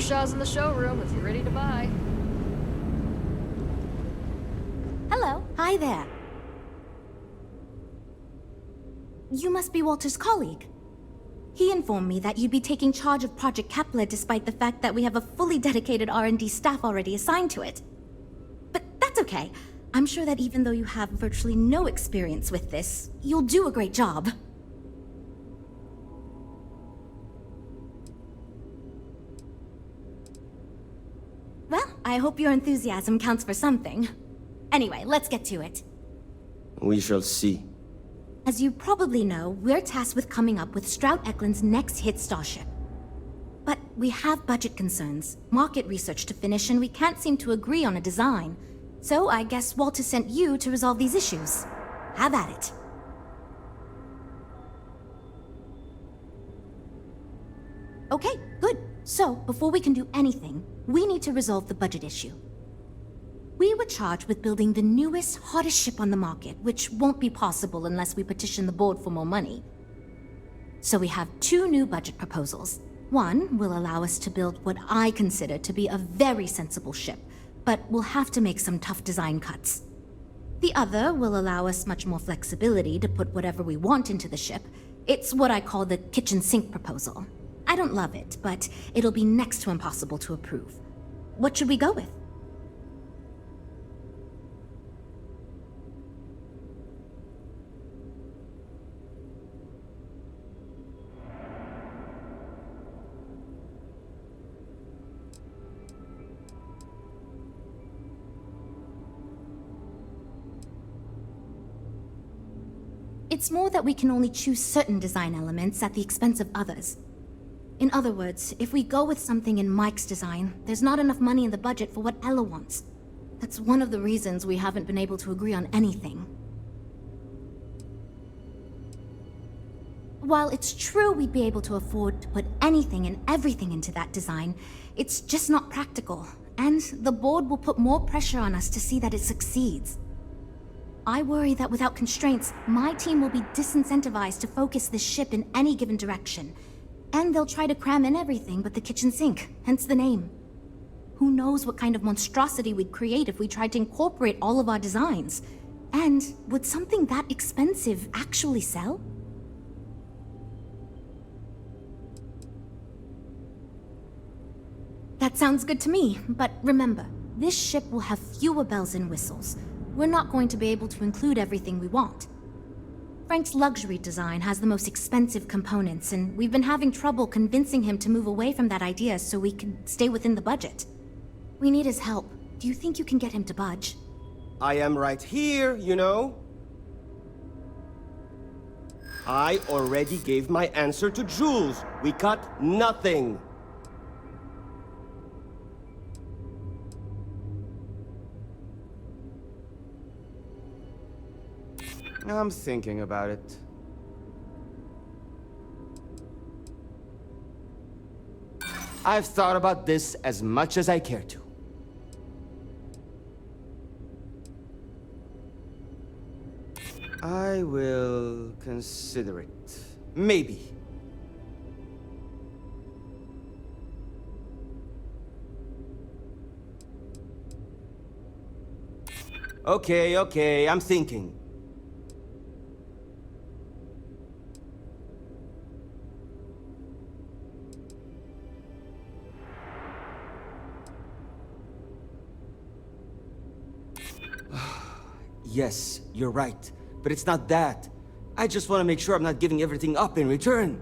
Shaw's in the showroom if you're ready to buy. Hello. Hi there. You must be Walter's colleague. He informed me that you'd be taking charge of Project Kepler despite the fact that we have a fully dedicated R&D staff already assigned to it. But that's okay. I'm sure that even though you have virtually no experience with this, you'll do a great job. Well, I hope your enthusiasm counts for something. Anyway, let's get to it. We shall see. As you probably know, we're tasked with coming up with Strout Eklund's next hit starship. But we have budget concerns, market research to finish, and we can't seem to agree on a design. So I guess Walter sent you to resolve these issues. Have at it. Okay, good. So, before we can do anything, we need to resolve the budget issue. We were charged with building the newest, hottest ship on the market, which won't be possible unless we petition the board for more money. So we have two new budget proposals. One will allow us to build what I consider to be a very sensible ship, but we'll have to make some tough design cuts. The other will allow us much more flexibility to put whatever we want into the ship. It's what I call the kitchen sink proposal. I don't love it, but it'll be next to impossible to approve. What should we go with? It's more that we can only choose certain design elements at the expense of others. In other words, if we go with something in Mike's design, there's not enough money in the budget for what Ella wants. That's one of the reasons we haven't been able to agree on anything. While it's true we'd be able to afford to put anything and everything into that design, it's just not practical, and the board will put more pressure on us to see that it succeeds. I worry that without constraints, my team will be disincentivized to focus this ship in any given direction. And they'll try to cram in everything but the kitchen sink, hence the name. Who knows what kind of monstrosity we'd create if we tried to incorporate all of our designs? And would something that expensive actually sell? That sounds good to me, but remember, this ship will have fewer bells and whistles. We're not going to be able to include everything we want. Frank's luxury design has the most expensive components, and we've been having trouble convincing him to move away from that idea so we can stay within the budget. We need his help. Do you think you can get him to budge? I am right here, you know. I already gave my answer to Jules. We cut nothing. I'm thinking about it. I've thought about this as much as I care to. I will consider it. Maybe. Okay, I'm thinking. Yes, you're right. But it's not that. I just want to make sure I'm not giving everything up in return.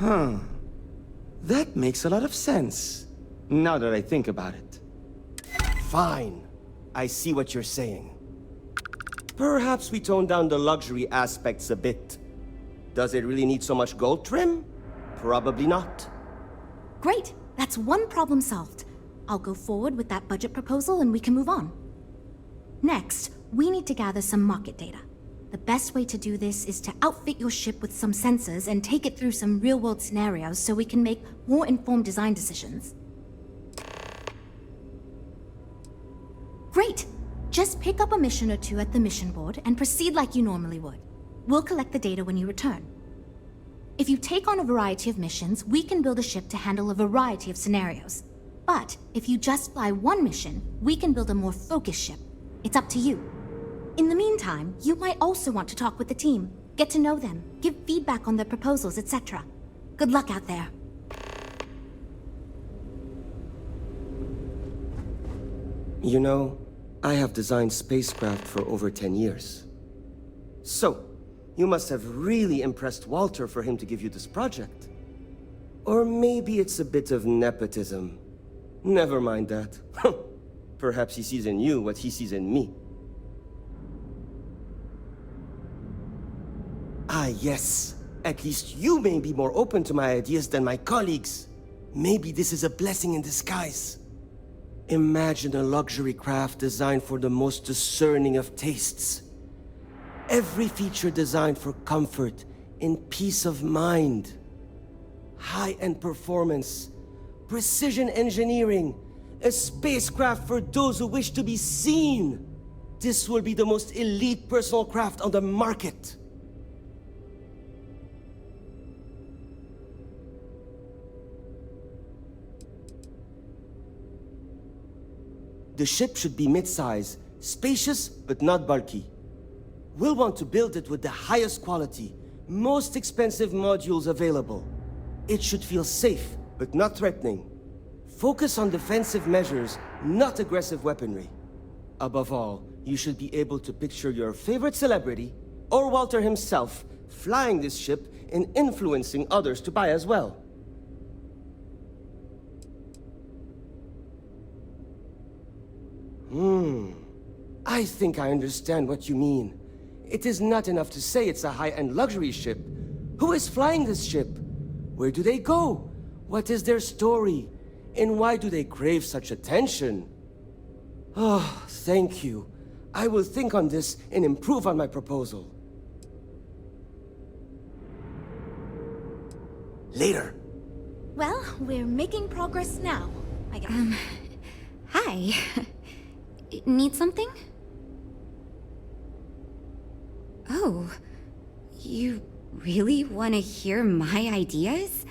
Huh. That makes a lot of sense, now that I think about it. Fine. I see what you're saying. Perhaps we tone down the luxury aspects a bit. Does it really need so much gold trim? Probably not. Great! That's one problem solved. I'll go forward with that budget proposal and we can move on. Next, we need to gather some market data. The best way to do this is to outfit your ship with some sensors and take it through some real-world scenarios so we can make more informed design decisions. Great! Just pick up a mission or two at the mission board and proceed like you normally would. We'll collect the data when you return. If you take on a variety of missions, we can build a ship to handle a variety of scenarios. But if you just fly one mission, we can build a more focused ship. It's up to you. In the meantime, you might also want to talk with the team, get to know them, give feedback on their proposals, etc. Good luck out there. You know, I have designed spacecraft for over 10 years. So, you must have really impressed Walter for him to give you this project. Or maybe it's a bit of nepotism. Never mind that. Perhaps he sees in you what he sees in me. Ah, yes. At least you may be more open to my ideas than my colleagues. Maybe this is a blessing in disguise. Imagine a luxury craft designed for the most discerning of tastes. Every feature designed for comfort and peace of mind. High-end performance, precision engineering, a spacecraft for those who wish to be seen. This will be the most elite personal craft on the market. The ship should be mid-size, spacious but not bulky. We'll want to build it with the highest quality, most expensive modules available. It should feel safe, but not threatening. Focus on defensive measures, not aggressive weaponry. Above all, you should be able to picture your favorite celebrity, or Walter himself, flying this ship and influencing others to buy as well. I think I understand what you mean. It is not enough to say it's a high-end luxury ship. Who is flying this ship? Where do they go? What is their story? And why do they crave such attention? Oh, thank you. I will think on this and improve on my proposal. Later. Well, we're making progress now, I guess. Hi. Need something? Oh, you really want to hear my ideas?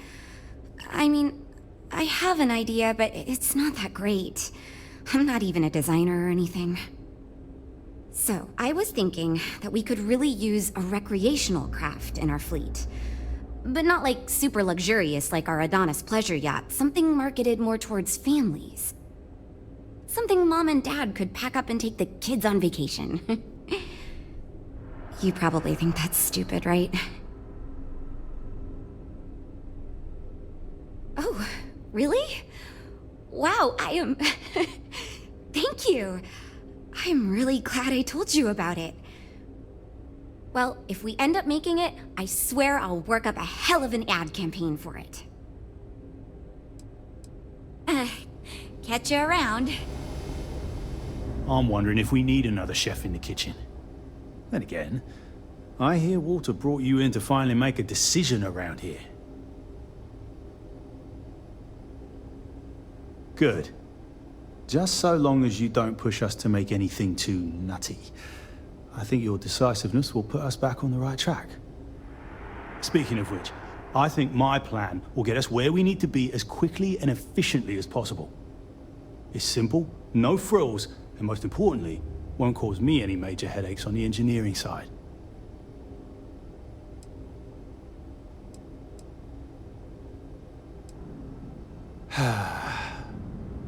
I mean, I have an idea, but it's not that great. I'm not even a designer or anything. So, I was thinking that we could really use a recreational craft in our fleet. But not like super luxurious like our Adonis pleasure yacht, something marketed more towards families. Something Mom and Dad could pack up and take the kids on vacation. You probably think that's stupid, right? Oh, really? Wow, I am... Thank you. I'm really glad I told you about it. Well, if we end up making it, I swear I'll work up a hell of an ad campaign for it. Catch you around. I'm wondering if we need another chef in the kitchen. Then again, I hear Walter brought you in to finally make a decision around here. Good. Just so long as you don't push us to make anything too nutty. I think your decisiveness will put us back on the right track. Speaking of which, I think my plan will get us where we need to be as quickly and efficiently as possible. It's simple, no frills, and most importantly, won't cause me any major headaches on the engineering side.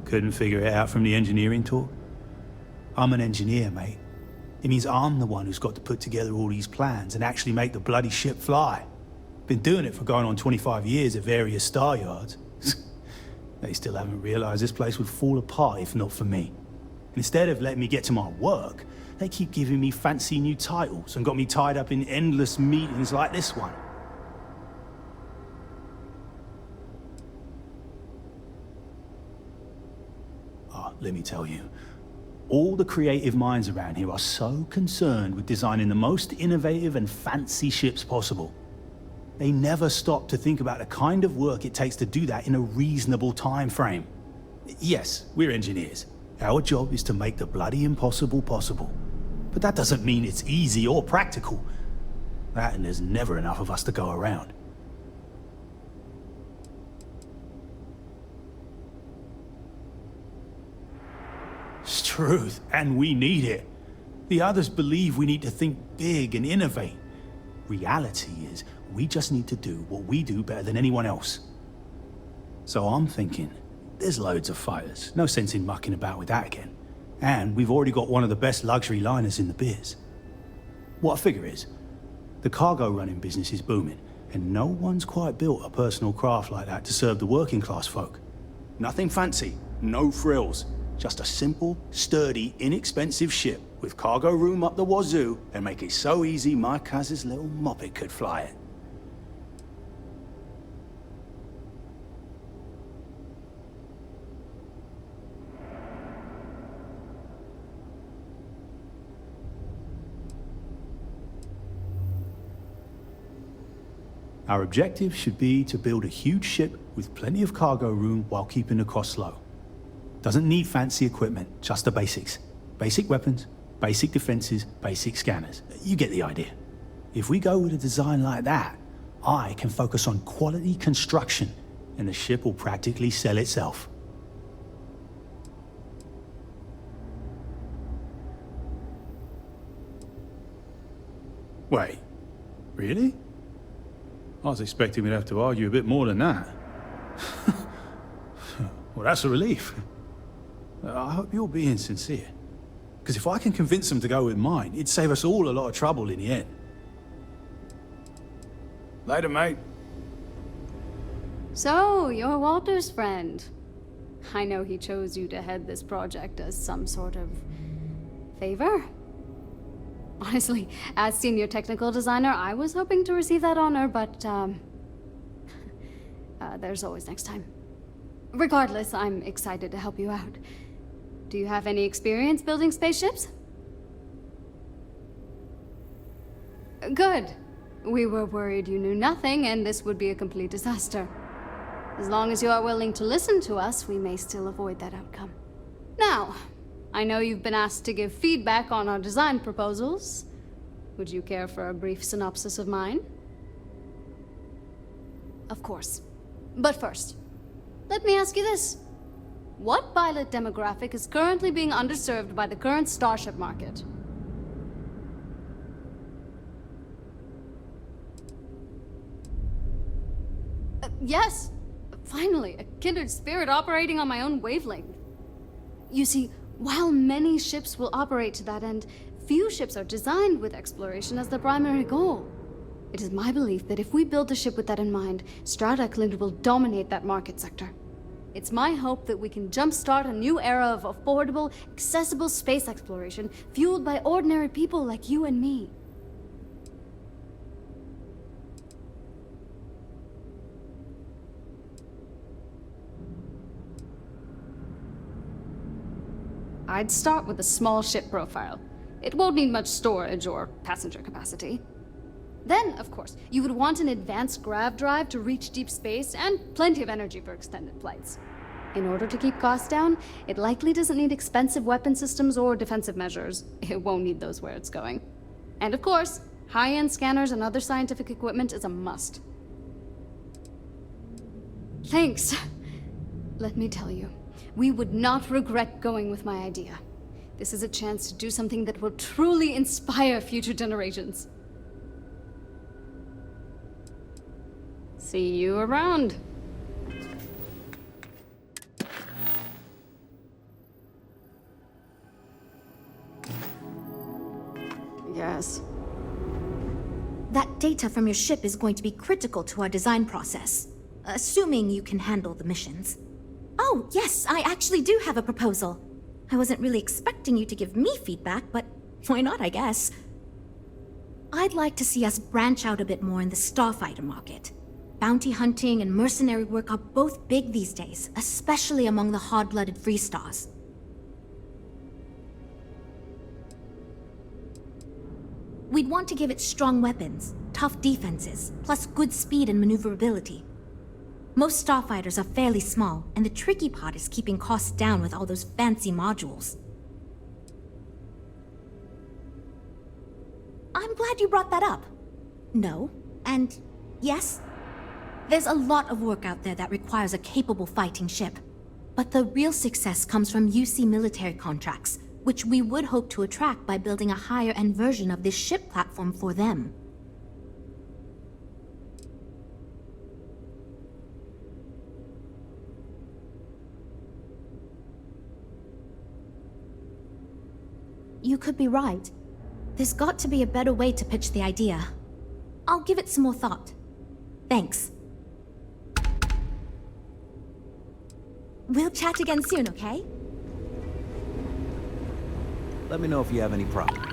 Couldn't figure it out from the engineering talk? I'm an engineer, mate. It means I'm the one who's got to put together all these plans and actually make the bloody ship fly. Been doing it for going on 25 years at various star yards. They still haven't realized this place would fall apart if not for me. Instead of letting me get to my work, they keep giving me fancy new titles and got me tied up in endless meetings like this one. Let me tell you, all the creative minds around here are so concerned with designing the most innovative and fancy ships possible. They never stop to think about the kind of work it takes to do that in a reasonable time frame. Yes, we're engineers, Our job is to make the bloody impossible possible. But that doesn't mean it's easy or practical. That and there's never enough of us to go around. It's truth, and we need it. The others believe we need to think big and innovate. Reality is, we just need to do what we do better than anyone else. So I'm thinking, there's loads of fighters. No sense in mucking about with that again. And we've already got one of the best luxury liners in the biz. What I figure is, the cargo running business is booming, and no one's quite built a personal craft like that to serve the working class folk. Nothing fancy, no frills, just a simple, sturdy, inexpensive ship with cargo room up the wazoo and make it so easy my cousin's little moppet could fly it. Our objective should be to build a huge ship with plenty of cargo room while keeping the costs low. Doesn't need fancy equipment, just the basics. Basic weapons, basic defenses, basic scanners. You get the idea. If we go with a design like that, I can focus on quality construction, and the ship will practically sell itself. Wait, really? I was expecting we'd have to argue a bit more than that. Well, that's a relief. I hope you're being sincere. Because if I can convince them to go with mine, it'd save us all a lot of trouble in the end. Later, mate. So, you're Walter's friend. I know he chose you to head this project as some sort of favor. Honestly, as senior technical designer, I was hoping to receive that honor, but, there's always next time. Regardless, I'm excited to help you out. Do you have any experience building spaceships? Good. We were worried you knew nothing, and this would be a complete disaster. As long as you are willing to listen to us, we may still avoid that outcome. Now, I know you've been asked to give feedback on our design proposals. Would you care for a brief synopsis of mine? Of course. But first, let me ask you this. What pilot demographic is currently being underserved by the current starship market? Yes! Finally, a kindred spirit operating on my own wavelength. You see, while many ships will operate to that end, few ships are designed with exploration as their primary goal. It is my belief that if we build a ship with that in mind, Strataclint will dominate that market sector. It's my hope that we can jumpstart a new era of affordable, accessible space exploration, fueled by ordinary people like you and me. I'd start with a small ship profile. It won't need much storage or passenger capacity. Then, of course, you would want an advanced grav drive to reach deep space and plenty of energy for extended flights. In order to keep costs down, it likely doesn't need expensive weapon systems or defensive measures. It won't need those where it's going. And of course, high-end scanners and other scientific equipment is a must. Thanks. Let me tell you, we would not regret going with my idea. This is a chance to do something that will truly inspire future generations. See you around. Yes. That data from your ship is going to be critical to our design process, assuming you can handle the missions. Oh, yes, I actually do have a proposal. I wasn't really expecting you to give me feedback, but why not, I guess. I'd like to see us branch out a bit more in the starfighter market. Bounty hunting and mercenary work are both big these days, especially among the hard-blooded free stars. We'd want to give it strong weapons, tough defenses, plus good speed and maneuverability. Most starfighters are fairly small, and the tricky part is keeping costs down with all those fancy modules. I'm glad you brought that up. No, and yes, there's a lot of work out there that requires a capable fighting ship. But the real success comes from UC military contracts, which we would hope to attract by building a higher-end version of this ship platform for them. You could be right. There's got to be a better way to pitch the idea. I'll give it some more thought. Thanks. We'll chat again soon, okay? Let me know if you have any problems.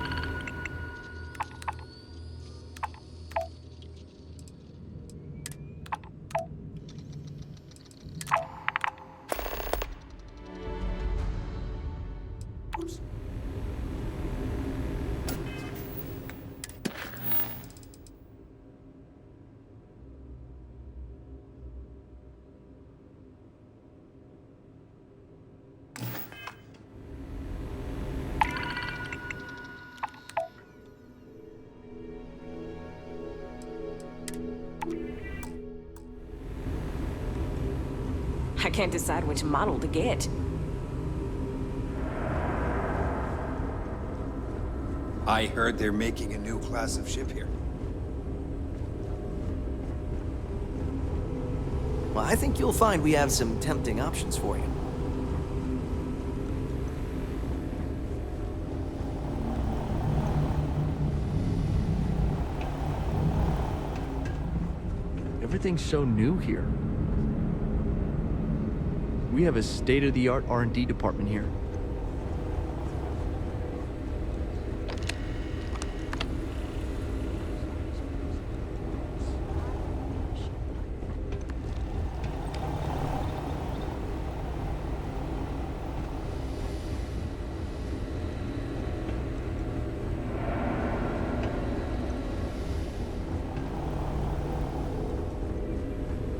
I can't decide which model to get. I heard they're making a new class of ship here. Well, I think you'll find we have some tempting options for you. Everything's so new here. We have a state-of-the-art R&D department here.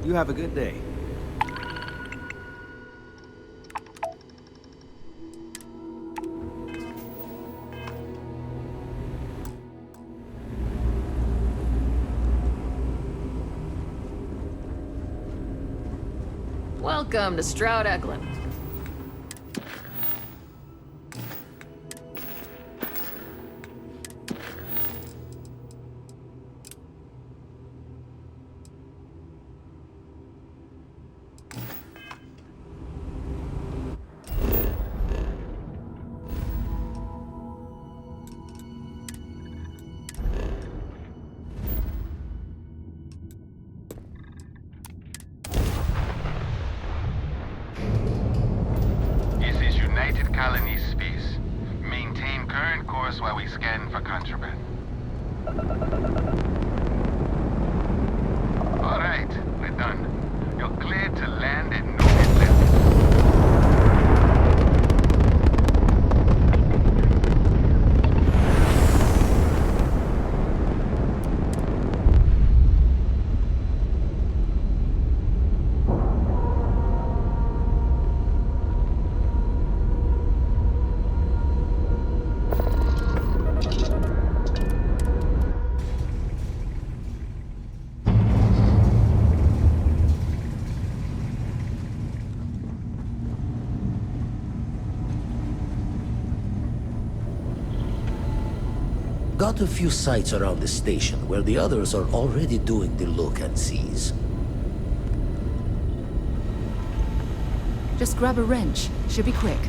You have a good day. Welcome to Stroud Eklund. Colony space. Maintain current course while we scan for contraband. All right, we're done. You're cleared to land at no hit limit. Got a few sites around the station where the others are already doing the look-and-sees. Just grab a wrench. Should be quick.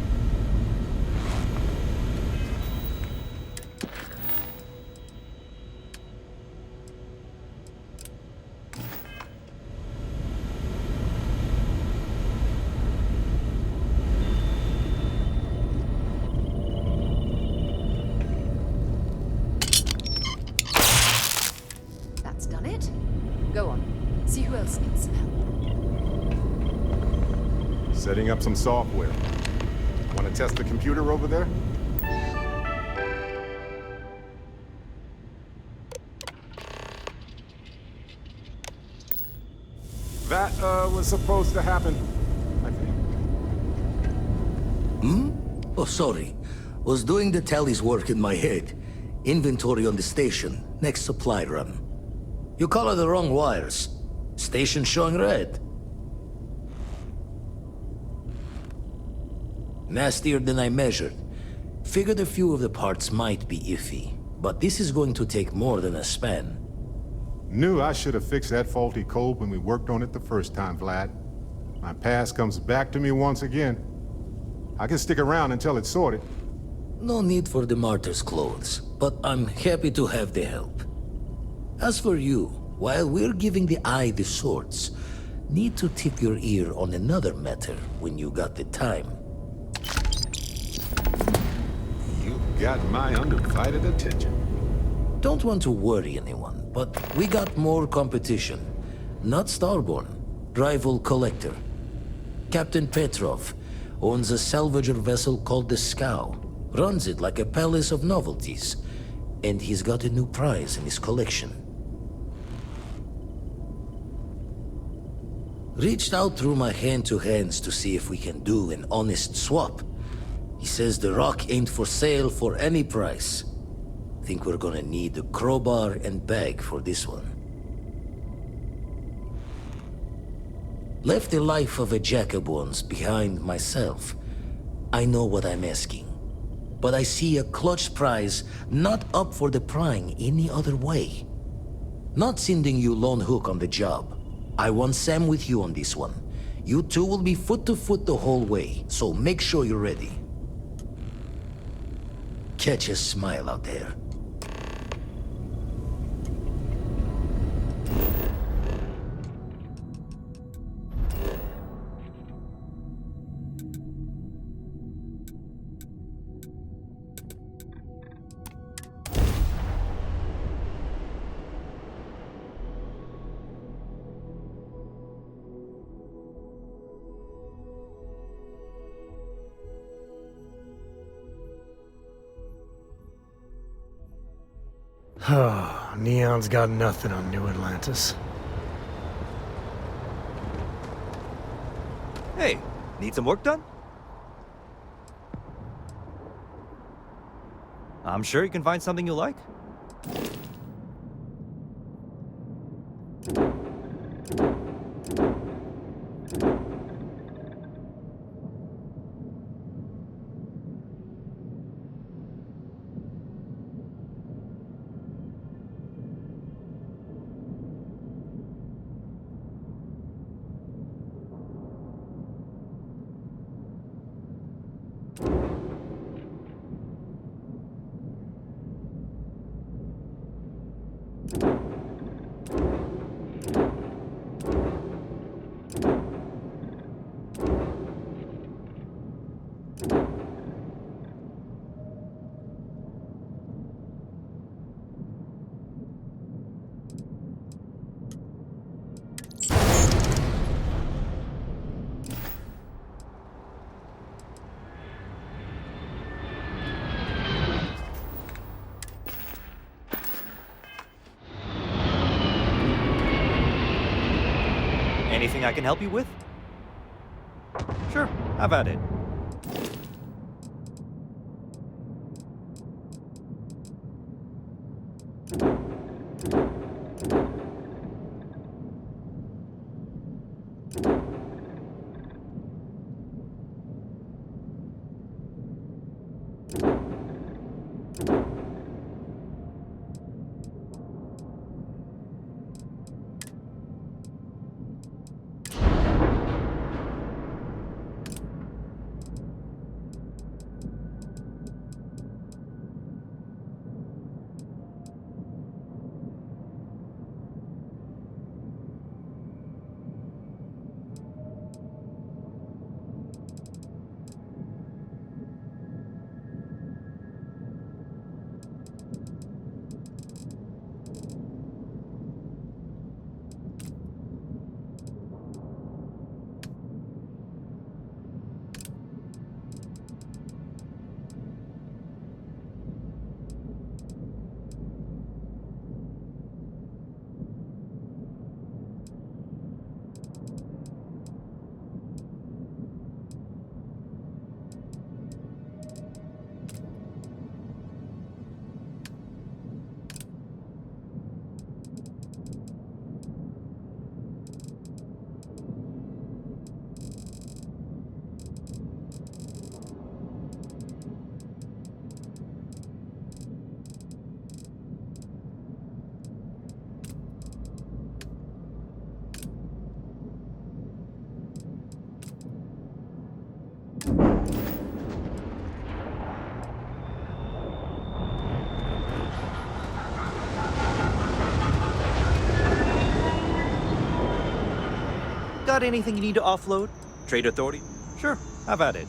That's done it. Go on. See who else needs some help. Setting up some software. Want to test the computer over there? That, was supposed to happen, I think. Oh, sorry. Was doing the tally's work in my head. Inventory on the station, next supply run. You color the wrong wires. Station showing red. Nastier than I measured. Figured a few of the parts might be iffy, but this is going to take more than a span. Knew I should have fixed that faulty code when we worked on it the first time, Vlad. My past comes back to me once again. I can stick around until it's sorted. No need for the martyr's clothes, but I'm happy to have the help. As for you, while we're giving the eye the swords, need to tip your ear on another matter when you got the time. You got my undivided attention. Don't want to worry anyone, but we got more competition. Not Starborn, rival collector. Captain Petrov owns a salvager vessel called the Scow. Runs it like a palace of novelties. And he's got a new prize in his collection. Reached out through my hand-to-hands to see if we can do an honest swap. He says the rock ain't for sale for any price. Think we're gonna need a crowbar and bag for this one. Left the life of a jack-of-bones behind myself. I know what I'm asking. But I see a clutch prize not up for the prying any other way. Not sending you lone hook on the job. I want Sam with you on this one. You two will be foot to foot the whole way, so make sure you're ready. Catch a smile out there. Neon's got nothing on New Atlantis. Hey, need some work done? I'm sure you can find something you like. Anything I can help you with? Sure, have at it. Got anything you need to offload? Trade authority? Sure, have at it.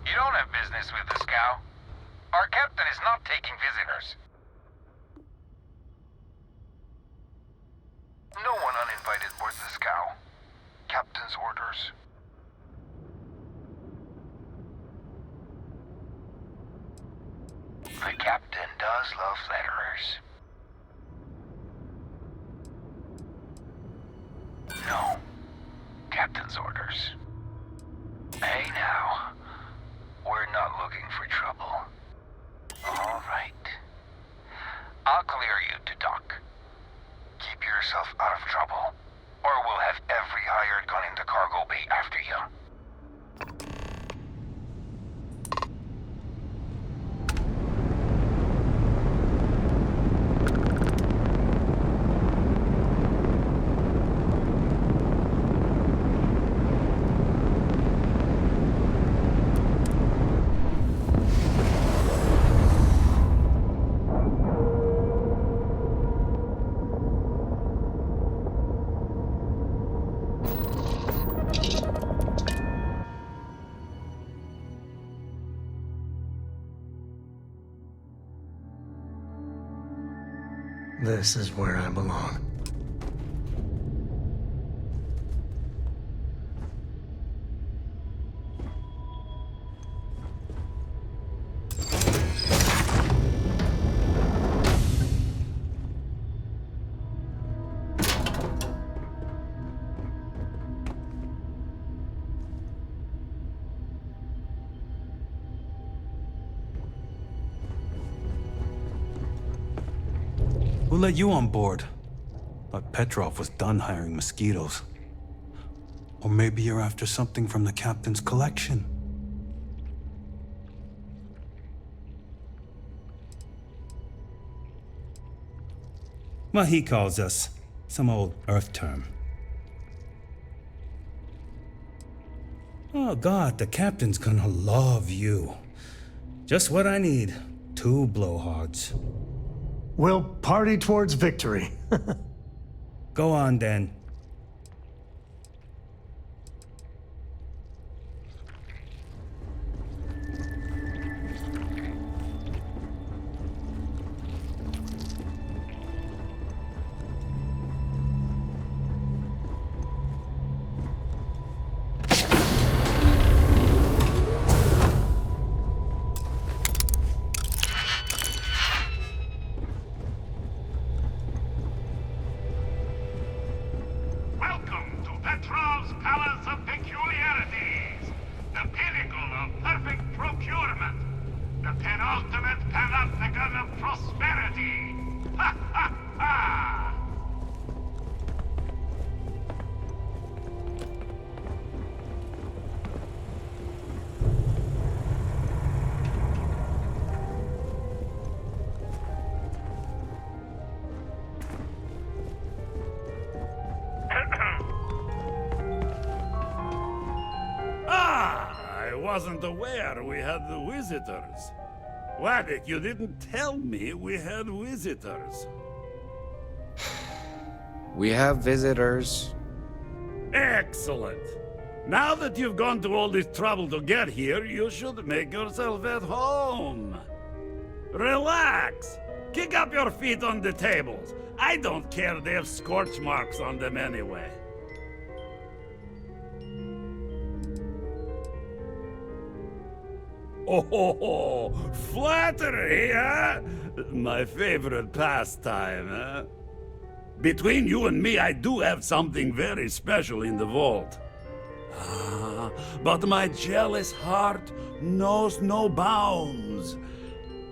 You don't have business with the scow. Our captain is not taking visitors. No one uninvited boards the scow. Captain's orders. The captain does love flatterers. No. Captain's orders. Hey now. We're not looking for trouble. All right. I'll clear you to dock. Keep yourself out of trouble, or we'll have every hired gun in the cargo bay after you. This is where I belong. Who let you on board? Thought Petrov was done hiring mosquitoes. Or maybe you're after something from the captain's collection. What he calls us. Some old Earth term. Oh God, the captain's gonna love you. Just what I need. 2 blowhards. We'll party towards victory. Go on, then. I wasn't aware we had the visitors. Wadik, you didn't tell me we had visitors. We have visitors. Excellent. Now that you've gone to all this trouble to get here, you should make yourself at home. Relax. Kick up your feet on the tables. I don't care they have scorch marks on them anyway. Oh, flattery, huh? My favorite pastime, huh? Between you and me, I do have something very special in the vault. Ah, but my jealous heart knows no bounds.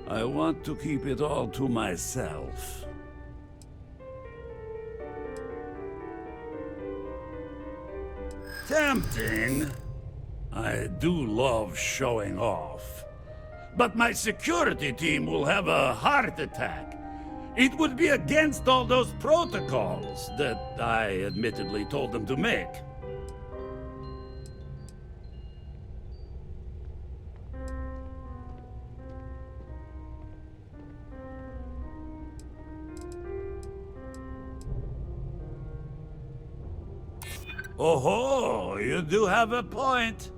I want to keep it all to myself. Tempting. I do love showing off. But my security team will have a heart attack. It would be against all those protocols that I admittedly told them to make. Oh, you do have a point.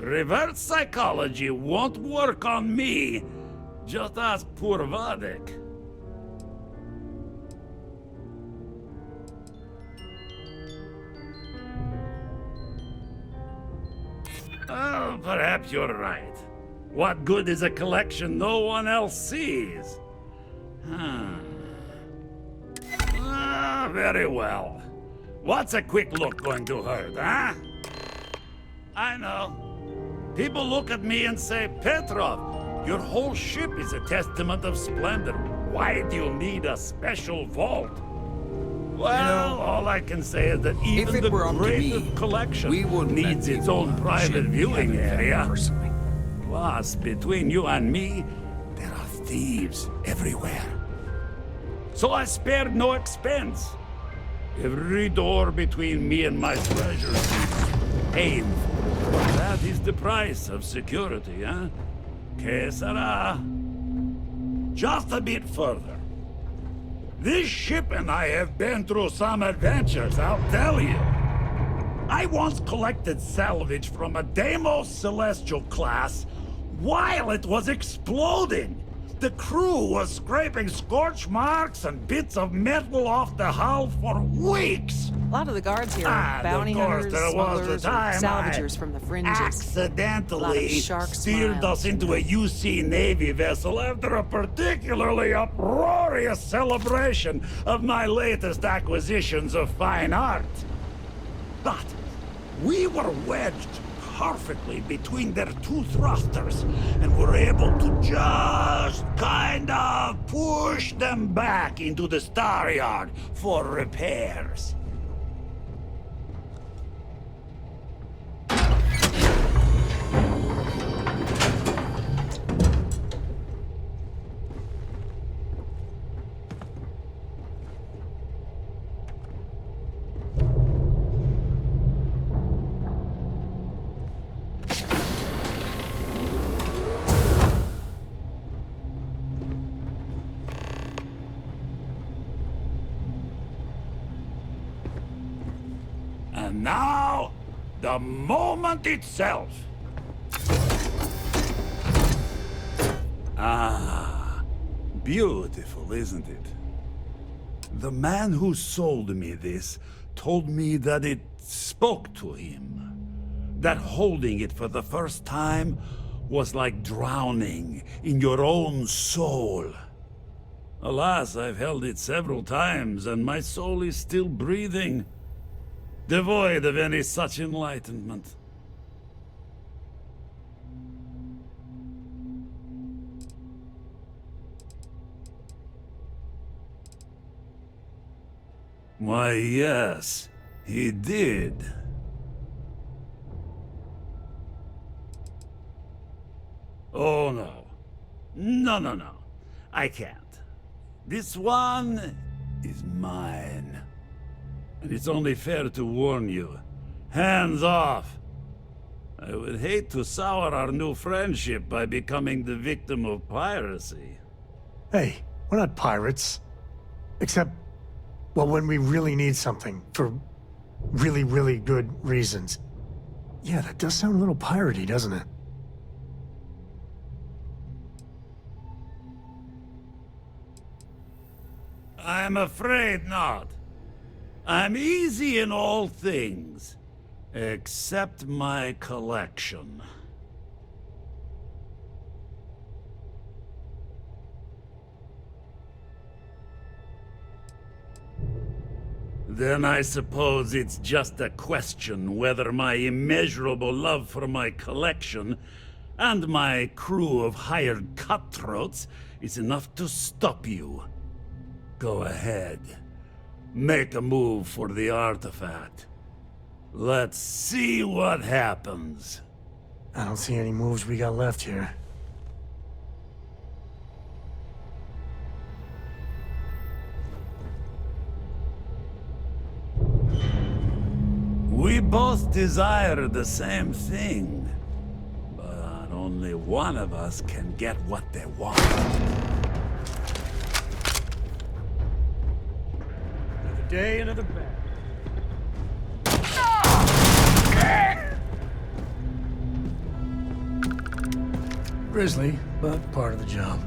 Reverse psychology won't work on me. Just ask poor Vadek. Oh, perhaps you're right. What good is a collection no one else sees? Very well. What's a quick look going to hurt, huh? I know. People look at me and say, Petrov, your whole ship is a testament of splendor. Why do you need a special vault? Well, all I can say is that even the greatest collection needs its own private viewing area. Plus, between you and me, there are thieves everywhere. So I spared no expense. Every door between me and my treasure seems painful. That is the price of security, huh? Que sera? Just a bit further. This ship and I have been through some adventures, I'll tell you. I once collected salvage from a Deimos Celestial class while it was exploding. The crew was scraping scorch marks and bits of metal off the hull for weeks. A lot of the guards here are bounty hunters, smugglers, or salvagers from the fringes. Accidentally steered us into a UC Navy vessel after a particularly uproarious celebration of my latest acquisitions of fine art. But we were wedged perfectly between their two thrusters and were able to just kind of push them back into the Star Yard for repairs. And now, the moment itself. Ah, beautiful, isn't it? The man who sold me this told me that it spoke to him. That holding it for the first time was like drowning in your own soul. Alas, I've held it several times, and my soul is still breathing, devoid of any such enlightenment. Why, yes, he did. Oh, no. No. I can't. This one is mine. And it's only fair to warn you. Hands off! I would hate to sour our new friendship by becoming the victim of piracy. Hey, we're not pirates. Except, well, when we really need something for really, really good reasons. Yeah, that does sound a little piratey, doesn't it? I'm afraid not. I'm easy in all things, except my collection. Then I suppose it's just a question whether my immeasurable love for my collection and my crew of hired cutthroats is enough to stop you. Go ahead. Make a move for the artifact. Let's see what happens. I don't see any moves we got left here. We both desire the same thing, but only one of us can get what they want. Another day, another bad. Grisly, but part of the job.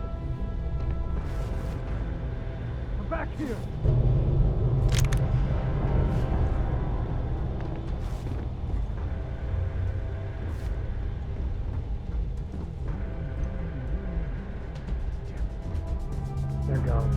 We're back here. They're gone.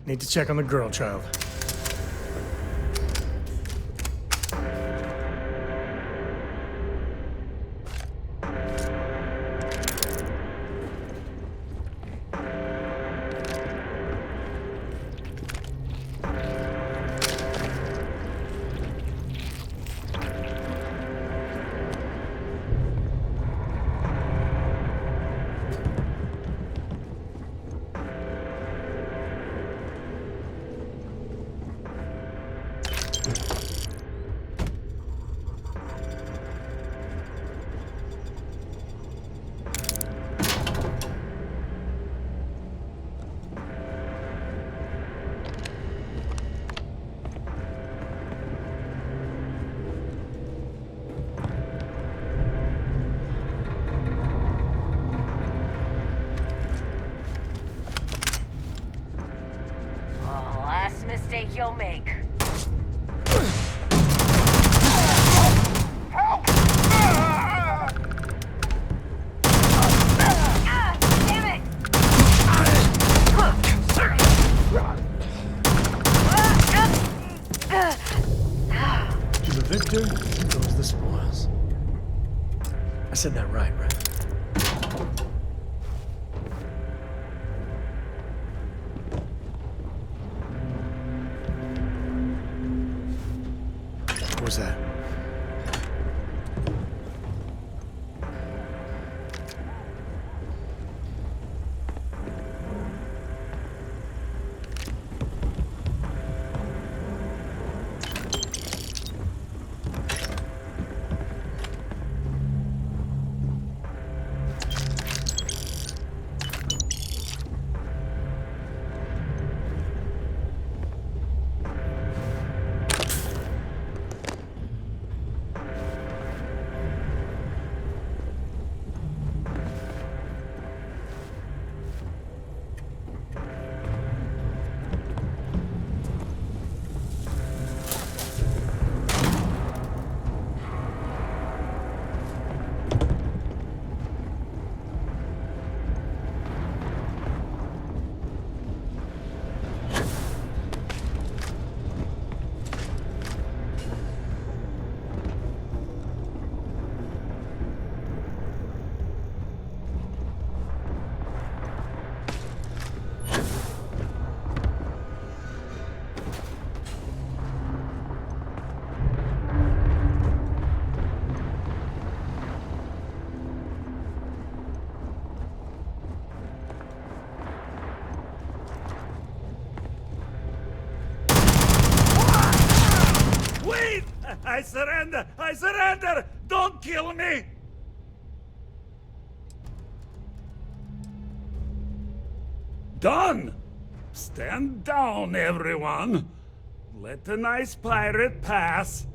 Need to check on the girl child. Last mistake you'll make. Damn it! To the victor goes the spoils. I said that right? What was that? Wait! I surrender! I surrender! Don't kill me! Done! Stand down, everyone! Let the nice pirate pass!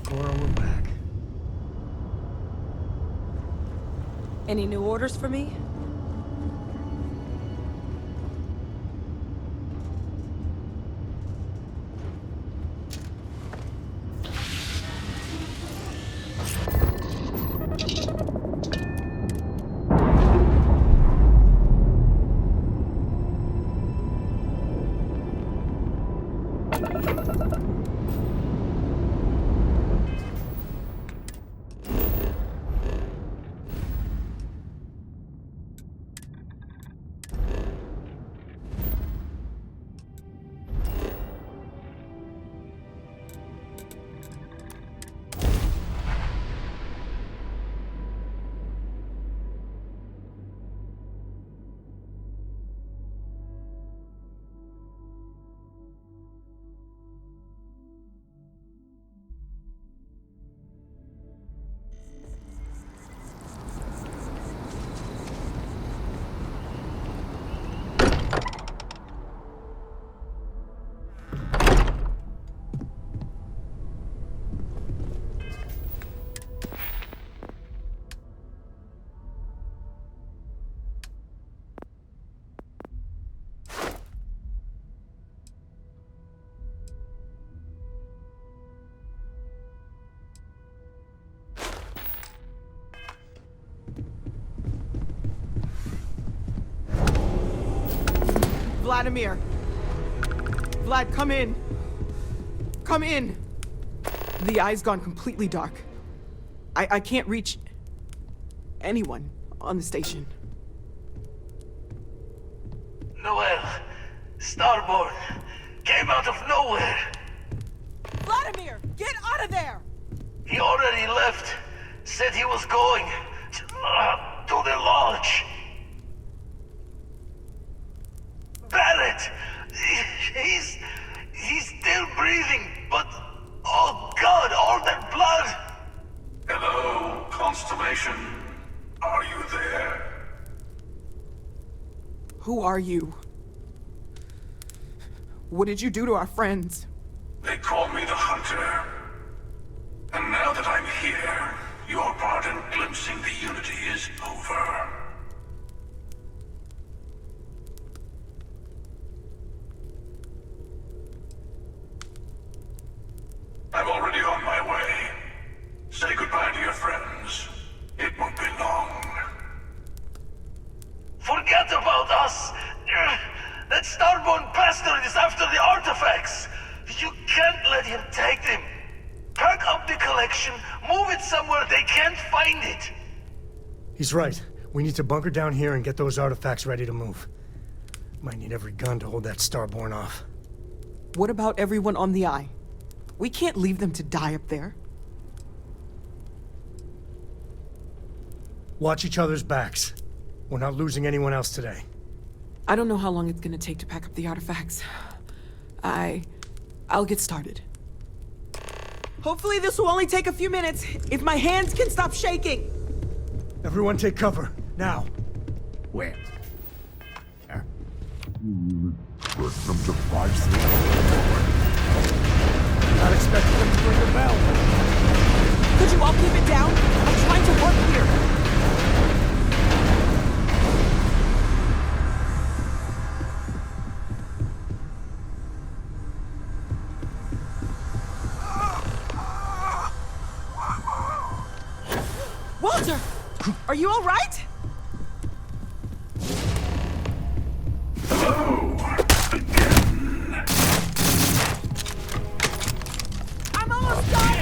Cora, we're back. Any new orders for me? Vladimir! Vlad, come in! Come in! The eye's gone completely dark. I can't reach anyone on the station. Noel, Starborn, came out of nowhere. Vladimir, get out of there! He already left. Said he was going to the lodge. Barrett! He's still breathing, but oh God, all that blood! Hello, Constellation. Are you there? Who are you? What did you do to our friends? They call me the Hunter. And now that I'm here, your part in glimpsing the Unity is over. I'm already on my way. Say goodbye to your friends. It won't be long. Forget about us! That Starborn bastard is after the artifacts! You can't let him take them! Pack up the collection, move it somewhere they can't find it! He's right. We need to bunker down here and get those artifacts ready to move. Might need every gun to hold that Starborn off. What about everyone on the Eye? We can't leave them to die up there. Watch each other's backs. We're not losing anyone else today. I don't know how long it's gonna take to pack up the artifacts. I'll get started. Hopefully this will only take a few minutes, if my hands can stop shaking! Everyone take cover, now. Where? Not expecting them to ring the bell. Could you all keep it down? I'm trying to work here. Walter! Are you all right? I'm almost done!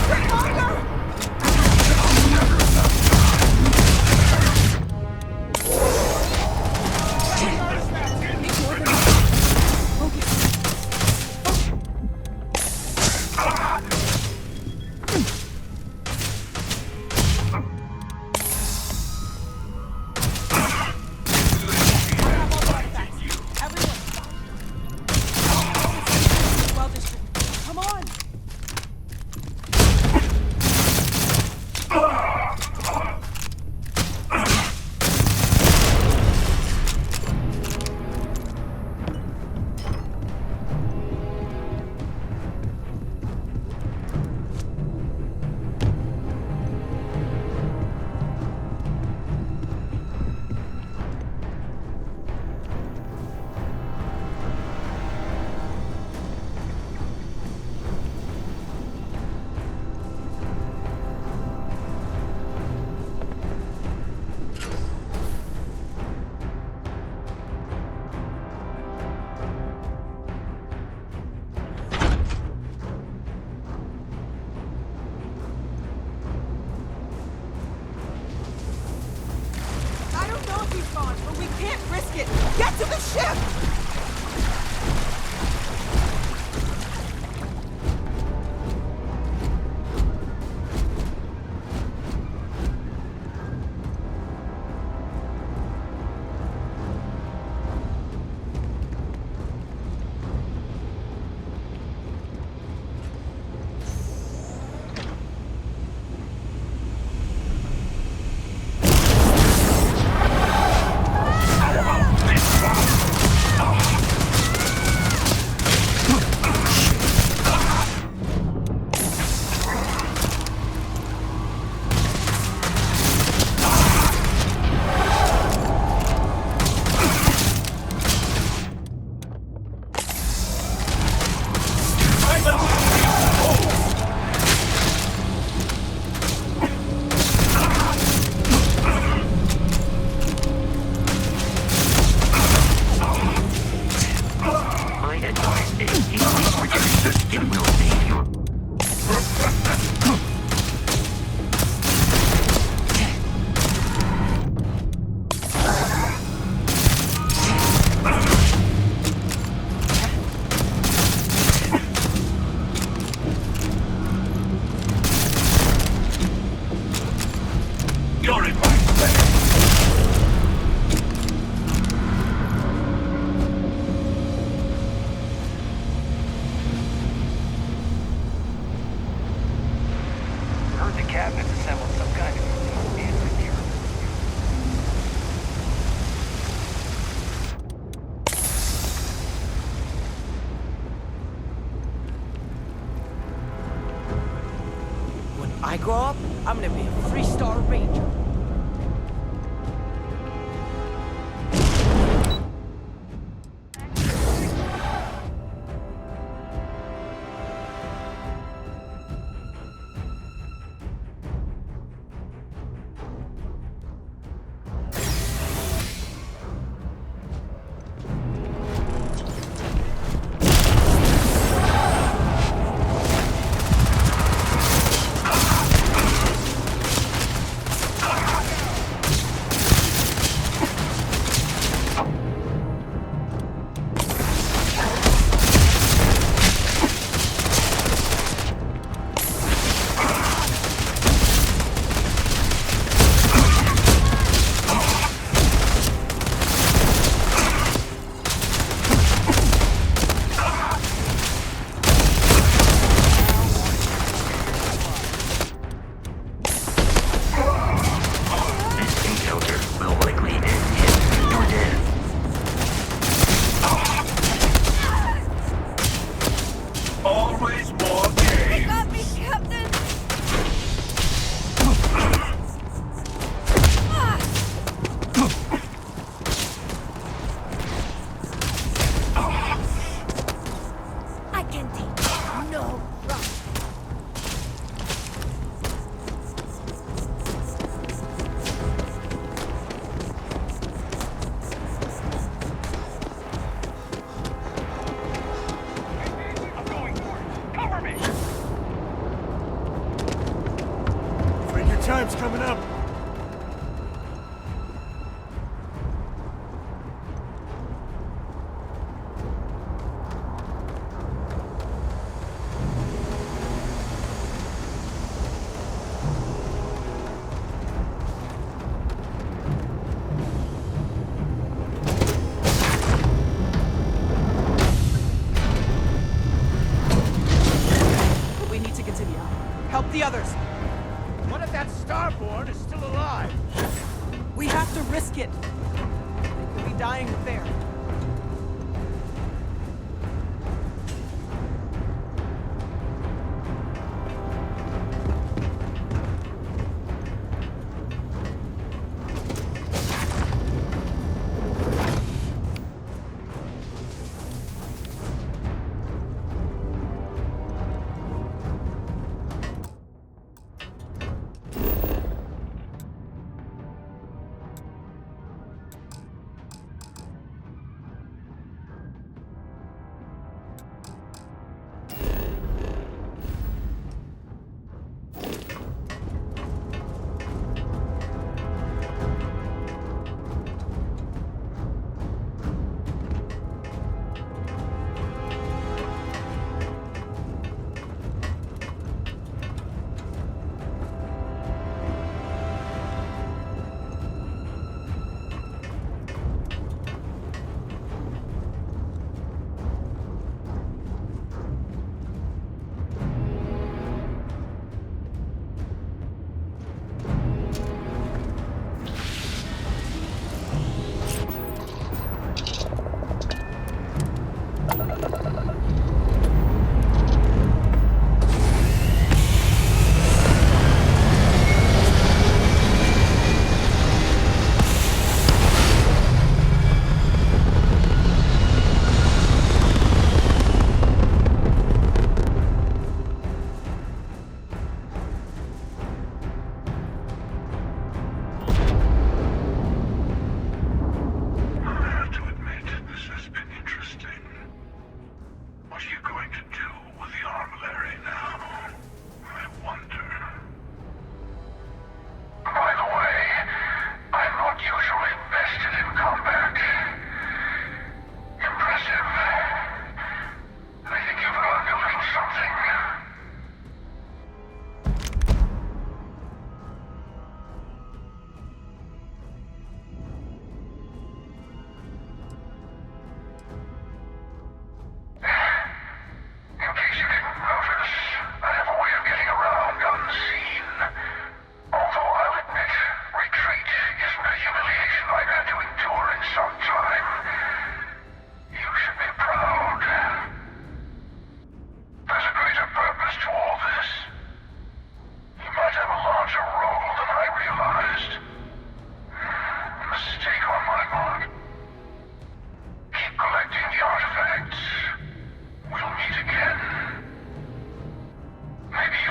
Take longer! ship! I grow up, I'm gonna be a 3-star ranger. Time's coming up. We need to continue. Help the others. What if that starboard is still alive? We have to risk it. They could be dying up there.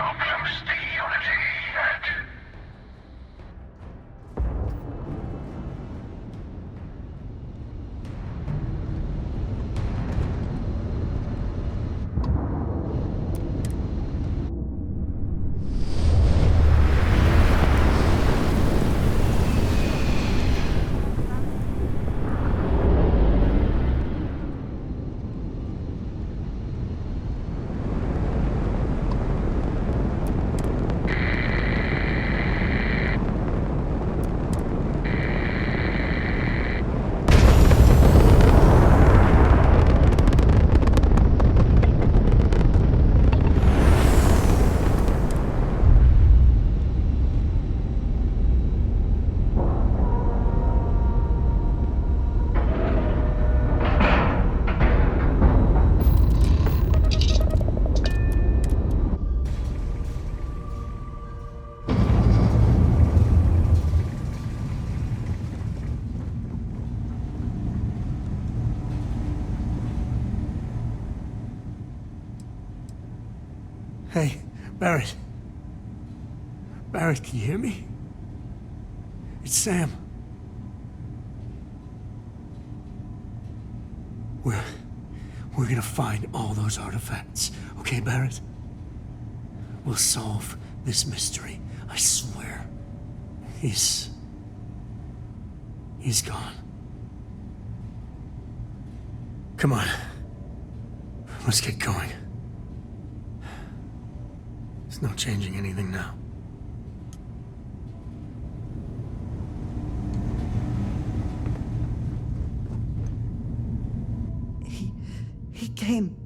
drop some sticky on it, and... Hey, Barrett. Barrett, can you hear me? It's Sam. We're gonna find all those artifacts. Okay, Barrett? We'll solve this mystery. I swear. He's gone. Come on. Let's get going. There's no changing anything now. He came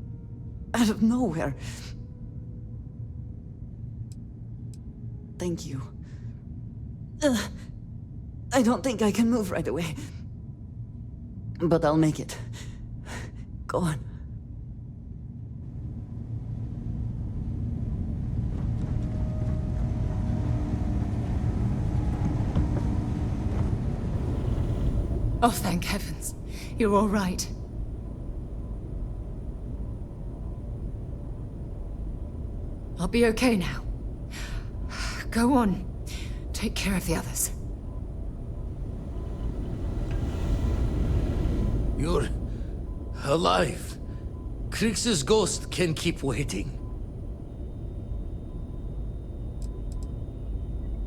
out of nowhere. Thank you. I don't think I can move right away. But I'll make it. Go on. Oh, thank heavens. You're all right. I'll be okay now. Go on. Take care of the others. You're alive. Krix's ghost can keep waiting.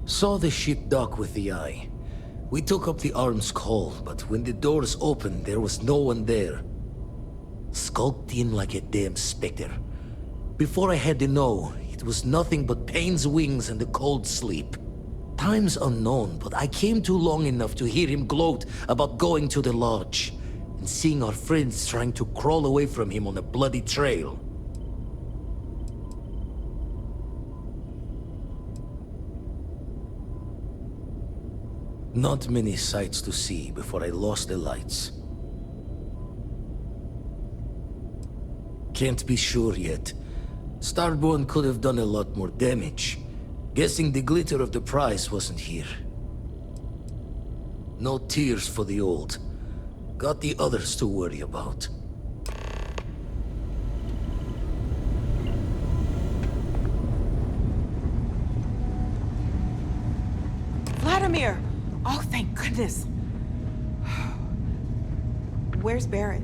Saw the ship dock with the eye. We took up the arms call, but when the doors opened, there was no one there. Skulked in like a damn specter. Before I had to know, it was nothing but pain's wings and a cold sleep. Time's unknown, but I came too long enough to hear him gloat about going to the lodge, and seeing our friends trying to crawl away from him on a bloody trail. Not many sights to see before I lost the lights. Can't be sure yet. Starborn could have done a lot more damage. Guessing the glitter of the prize wasn't here. No tears for the old. Got the others to worry about. Vladimir! Oh, thank goodness. Where's Barrett?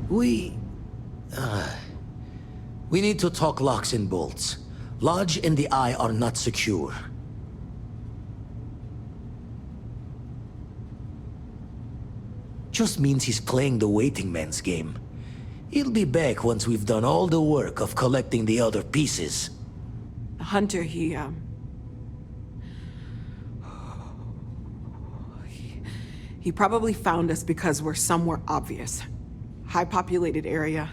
We need to talk locks and bolts. Lodge and the Eye are not secure. Just means he's playing the waiting man's game. He'll be back once we've done all the work of collecting the other pieces. Hunter, he probably found us because we're somewhere obvious. High-populated area,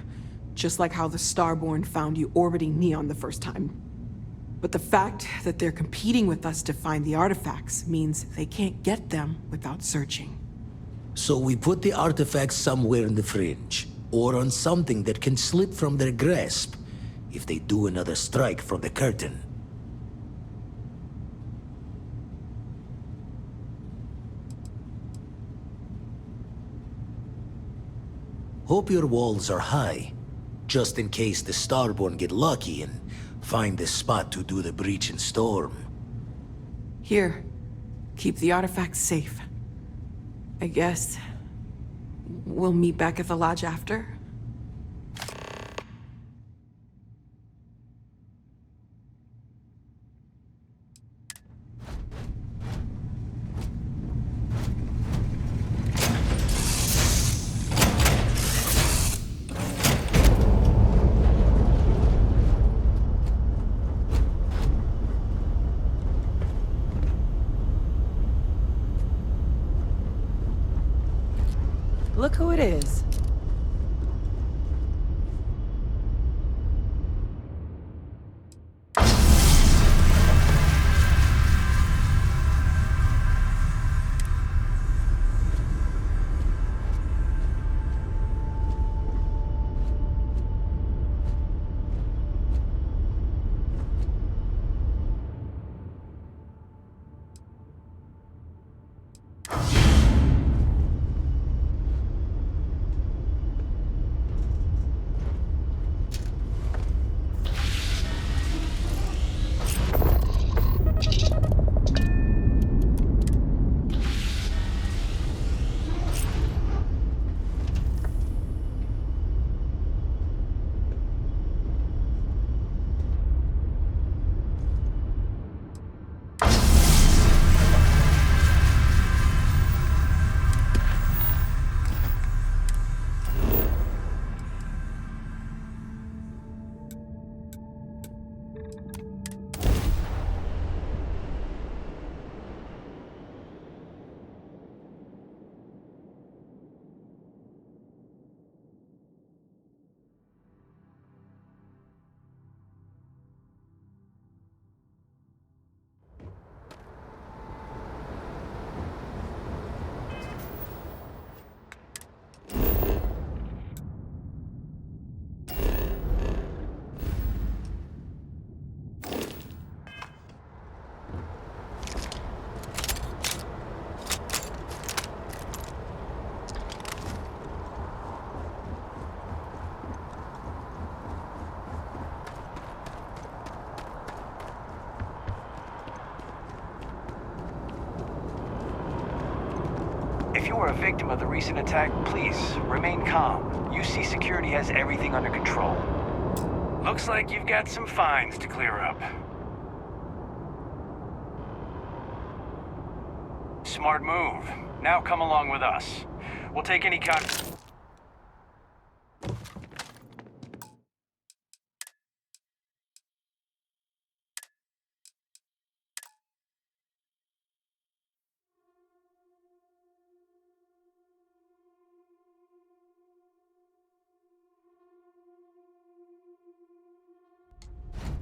just like how the Starborn found you orbiting Neon the first time. But the fact that they're competing with us to find the artifacts means they can't get them without searching. So we put the artifacts somewhere in the fringe, or on something that can slip from their grasp if they do another strike from the curtain. Hope your walls are high, just in case the Starborn get lucky and find the spot to do the breach and storm. Here, keep the artifacts safe. I guess we'll meet back at the lodge after? Look who it is. If you were a victim of the recent attack, please remain calm. UC Security has everything under control. Looks like you've got some fines to clear up. Smart move. Now come along with us. We'll take any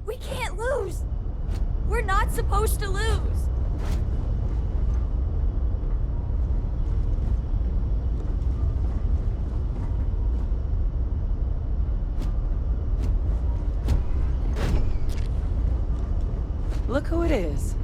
We can't lose! We're not supposed to lose! Look who it is.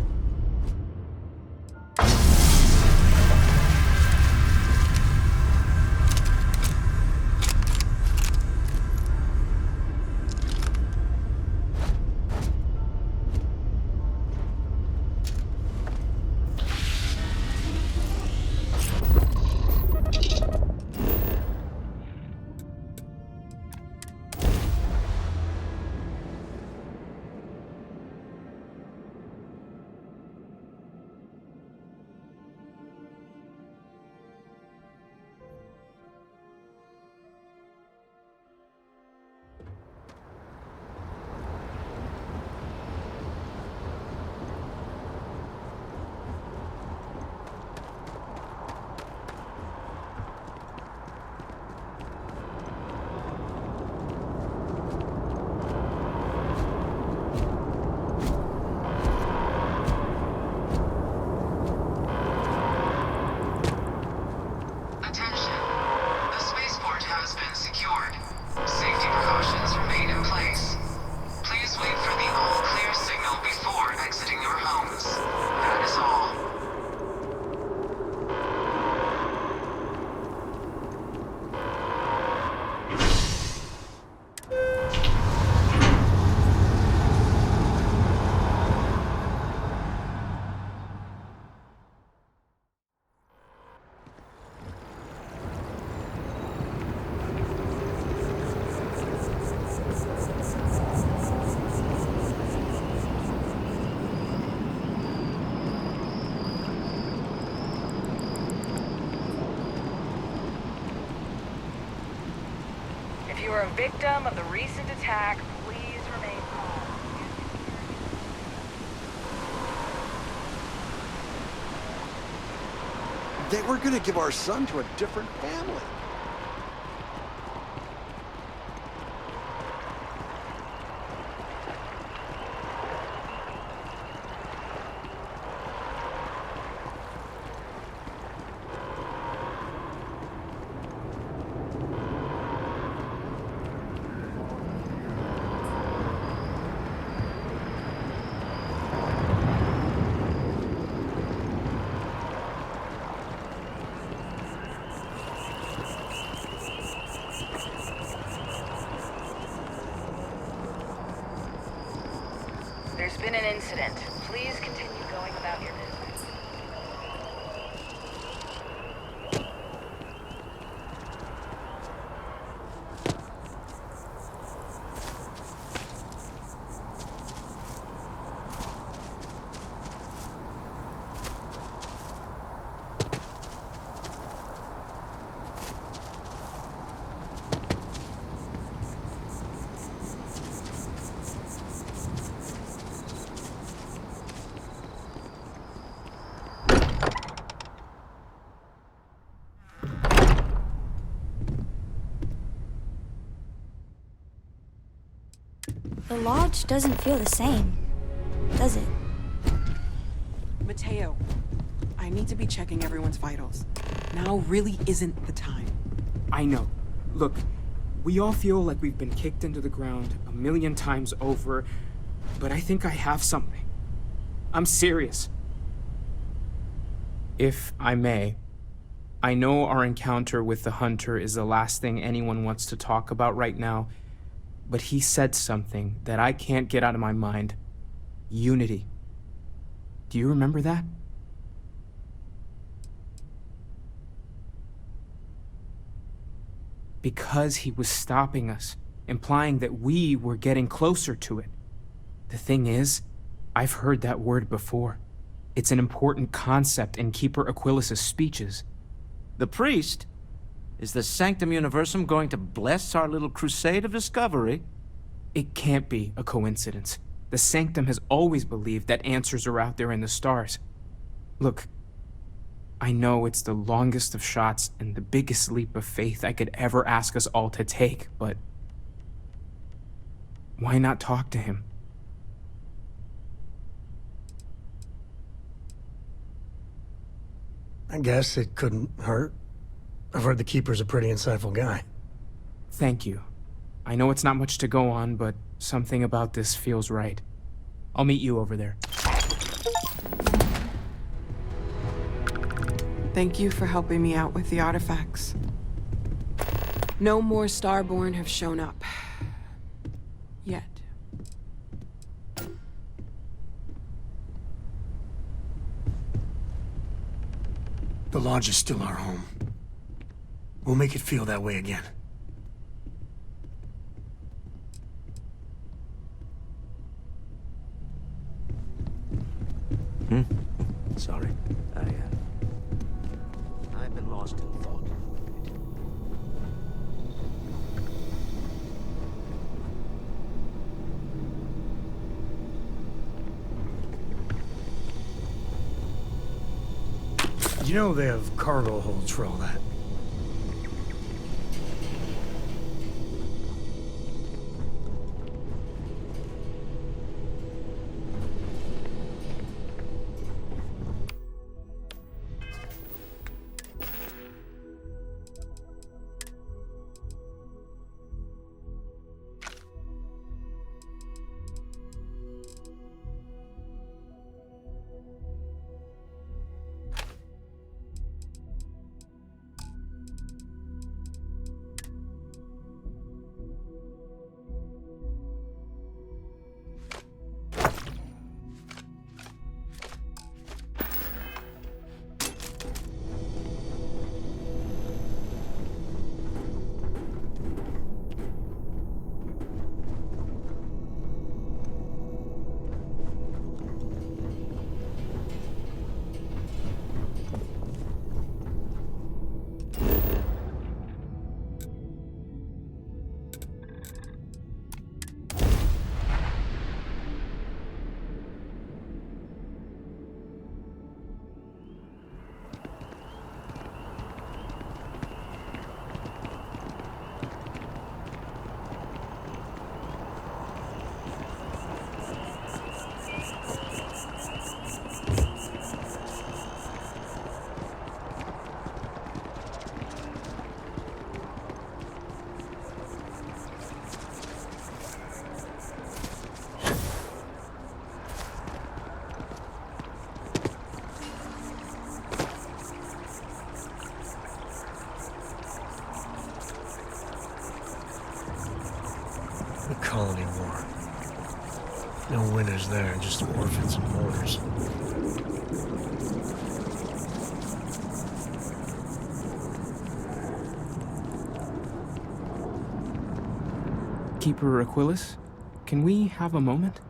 you're a victim of the recent attack, please remain calm. They were gonna give our son to a different family. There's been an incident. Please continue going about your business. The lodge doesn't feel the same, does it? Mateo, I need to be checking everyone's vitals. Now really isn't the time. I know. Look, we all feel like we've been kicked into the ground a million times over, but I think I have something. I'm serious. If I may, I know our encounter with the Hunter is the last thing anyone wants to talk about right now, but he said something that I can't get out of my mind. Unity. Do you remember that? Because he was stopping us, implying that we were getting closer to it. The thing is, I've heard that word before. It's an important concept in Keeper Aquilas' speeches. The priest? Is the Sanctum Universum going to bless our little crusade of discovery? It can't be a coincidence. The Sanctum has always believed that answers are out there in the stars. Look, I know it's the longest of shots and the biggest leap of faith I could ever ask us all to take, but why not talk to him? I guess it couldn't hurt. I've heard the Keeper's a pretty insightful guy. Thank you. I know it's not much to go on, but something about this feels right. I'll meet you over there. Thank you for helping me out with the artifacts. No more Starborn have shown up. Yet. The Lodge is still our home. We'll make it feel that way again. Sorry. I've been lost in thought. You know they have cargo holds for all that. colony war. No winners there, just orphans and mourners. Keeper Aquilus, can we have a moment?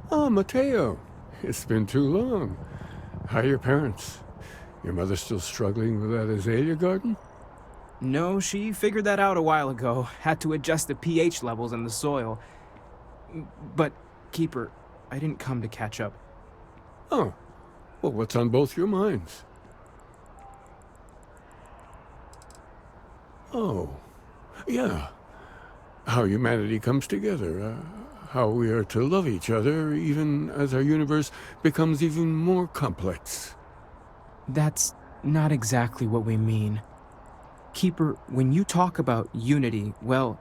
Ah, Mateo. It's been too long. How are your parents? Your mother still struggling with that azalea garden? No, she figured that out a while ago. Had to adjust the pH levels in the soil. But, Keeper, I didn't come to catch up. Oh. Well, what's on both your minds? Oh. Yeah. How humanity comes together. How we are to love each other even as our universe becomes even more complex. That's not exactly what we mean. Keeper, when you talk about unity, well,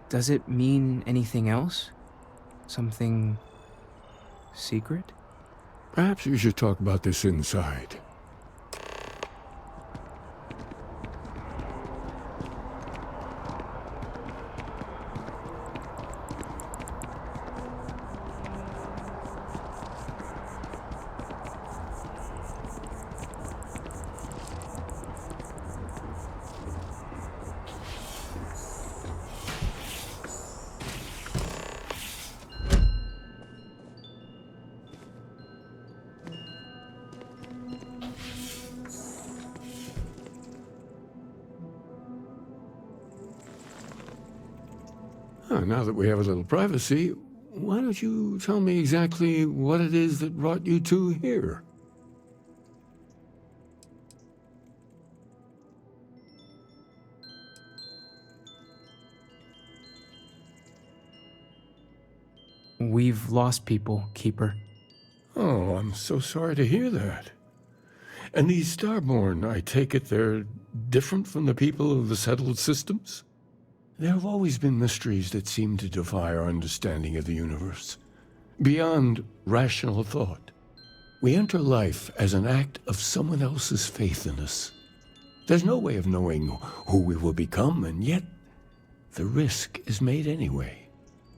does it mean anything else? Something secret? Perhaps we should talk about this inside. Now that we have a little privacy, why don't you tell me exactly what it is that brought you two here? We've lost people, Keeper. Oh, I'm so sorry to hear that. And these Starborn, I take it they're different from the people of the settled systems? There have always been mysteries that seem to defy our understanding of the universe, beyond rational thought. We enter life as an act of someone else's faith in us. There's no way of knowing who we will become, and yet the risk is made anyway.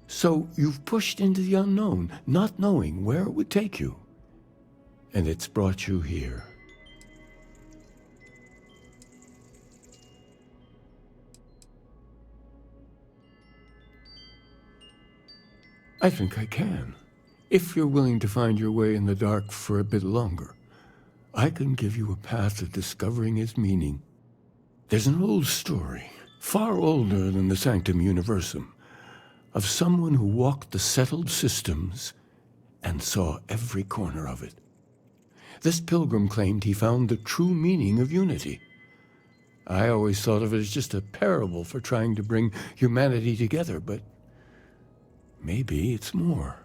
So you've pushed into the unknown, not knowing where it would take you. And it's brought you here. I think I can. If you're willing to find your way in the dark for a bit longer, I can give you a path to discovering its meaning. There's an old story, far older than the Sanctum Universum, of someone who walked the settled systems and saw every corner of it. This pilgrim claimed he found the true meaning of unity. I always thought of it as just a parable for trying to bring humanity together, but maybe it's more.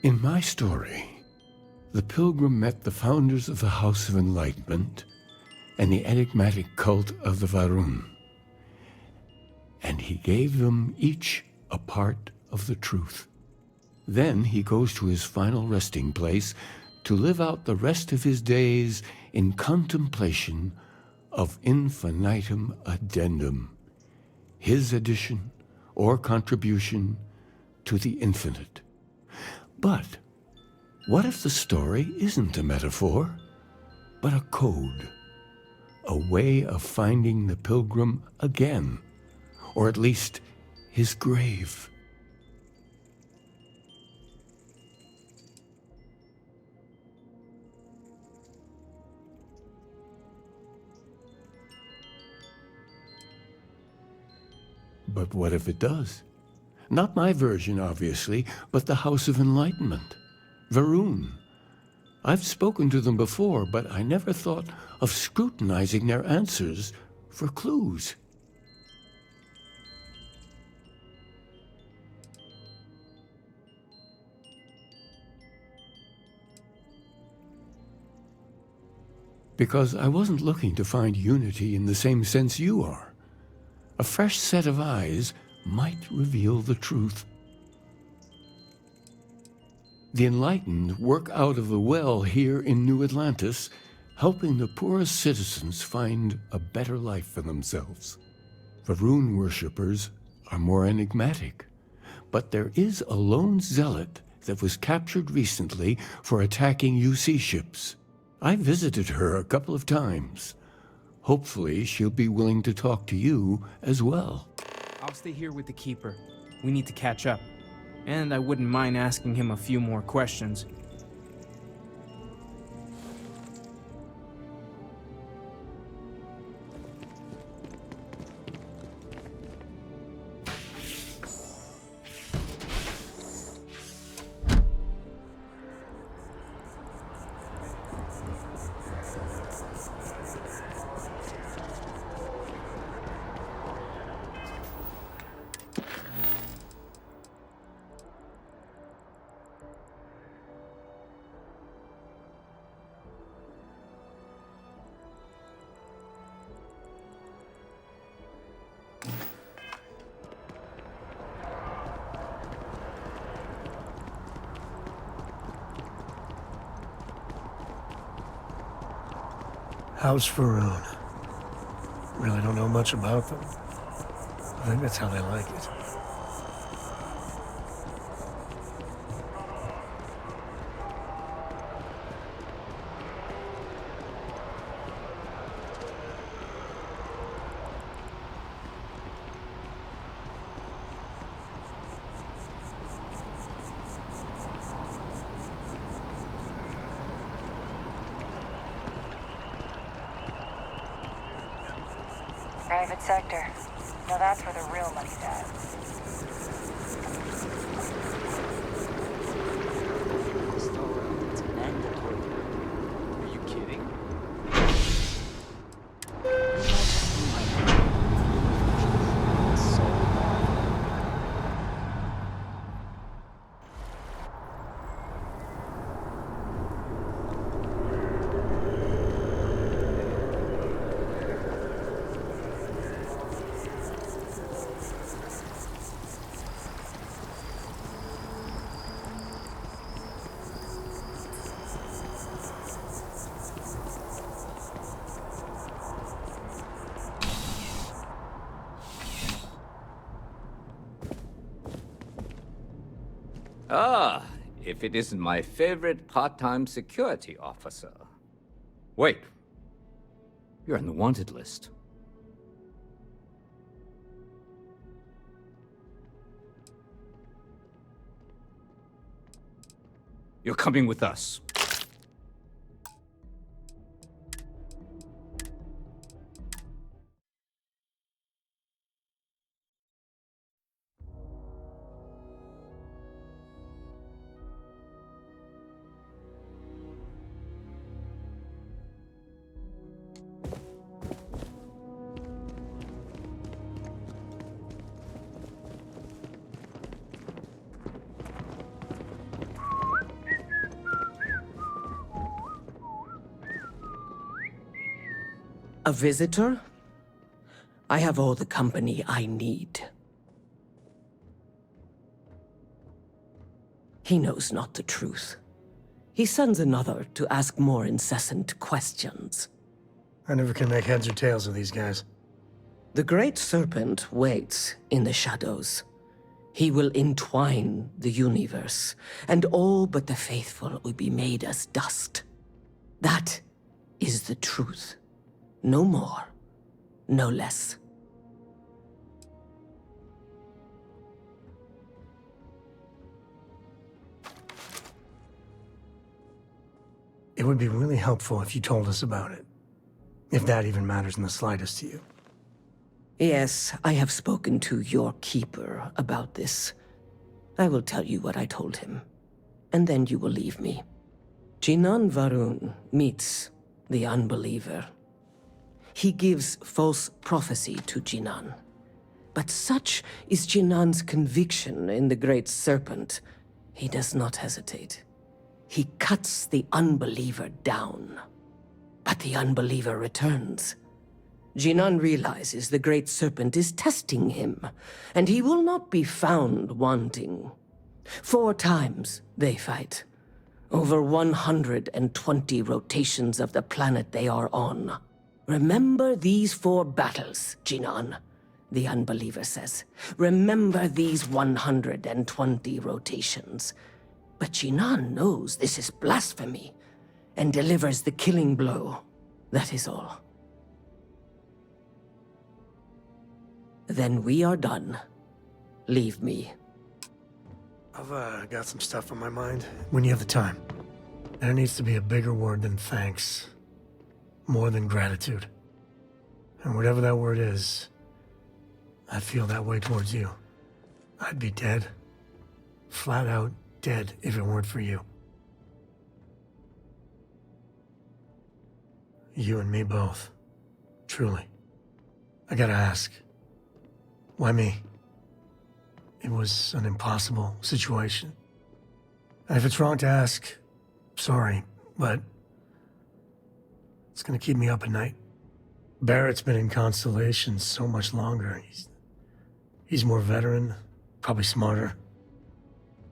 In my story, the pilgrim met the founders of the House of Enlightenment and the enigmatic cult of the Varun, and he gave them each a part of the truth. Then he goes to his final resting place to live out the rest of his days in contemplation of infinitum addendum, his addition or contribution to the infinite. But what if the story isn't a metaphor, but a code, a way of finding the pilgrim again, or at least his grave? But what if it does? Not my version, obviously, but the House of Enlightenment. Varun. I've spoken to them before, but I never thought of scrutinizing their answers for clues. Because I wasn't looking to find unity in the same sense you are. A fresh set of eyes might reveal the truth. The enlightened work out of the well here in New Atlantis helping the poorest citizens find a better life for themselves. Varun worshippers are more enigmatic, but there is a lone zealot that was captured recently for attacking UC ships. I visited her a couple of times. Hopefully, she'll be willing to talk to you as well. I'll stay here with the Keeper. We need to catch up. And I wouldn't mind asking him a few more questions. House Varun. Really don't know much about them. I think that's how they like it. Private sector. Now that's where the real money's at. It's mandatory. Are you kidding? Ah, if it isn't my favorite part-time security officer. Wait. You're on the wanted list. You're coming with us. A visitor? I have all the company I need. He knows not the truth. He sends another to ask more incessant questions. I never can make heads or tails of these guys. The Great Serpent waits in the shadows. He will entwine the universe, and all but the faithful will be made as dust. That is the truth. No more, no less. It would be really helpful if you told us about it. If that even matters in the slightest to you. Yes, I have spoken to your keeper about this. I will tell you what I told him, and then you will leave me. Jinan Varun meets the unbeliever. He gives false prophecy to Jinan. But such is Jinan's conviction in the Great Serpent, he does not hesitate. He cuts the unbeliever down. But the unbeliever returns. Jinan realizes the Great Serpent is testing him, and he will not be found wanting. 4 times they fight. Over 120 rotations of the planet they are on. Remember these 4 battles, Jinan, the Unbeliever says. Remember these 120 rotations. But Jinan knows this is blasphemy and delivers the killing blow. That is all. Then we are done. Leave me. I've got some stuff on my mind. When you have the time. There needs to be a bigger word than thanks. More than gratitude. And whatever that word is, I feel that way towards you. I'd be dead. Flat out dead if it weren't for you. You and me both. Truly. I gotta ask. Why me? It was an impossible situation. And if it's wrong to ask, sorry, but it's gonna keep me up at night. Barrett's been in Constellation so much longer. He's more veteran, probably smarter.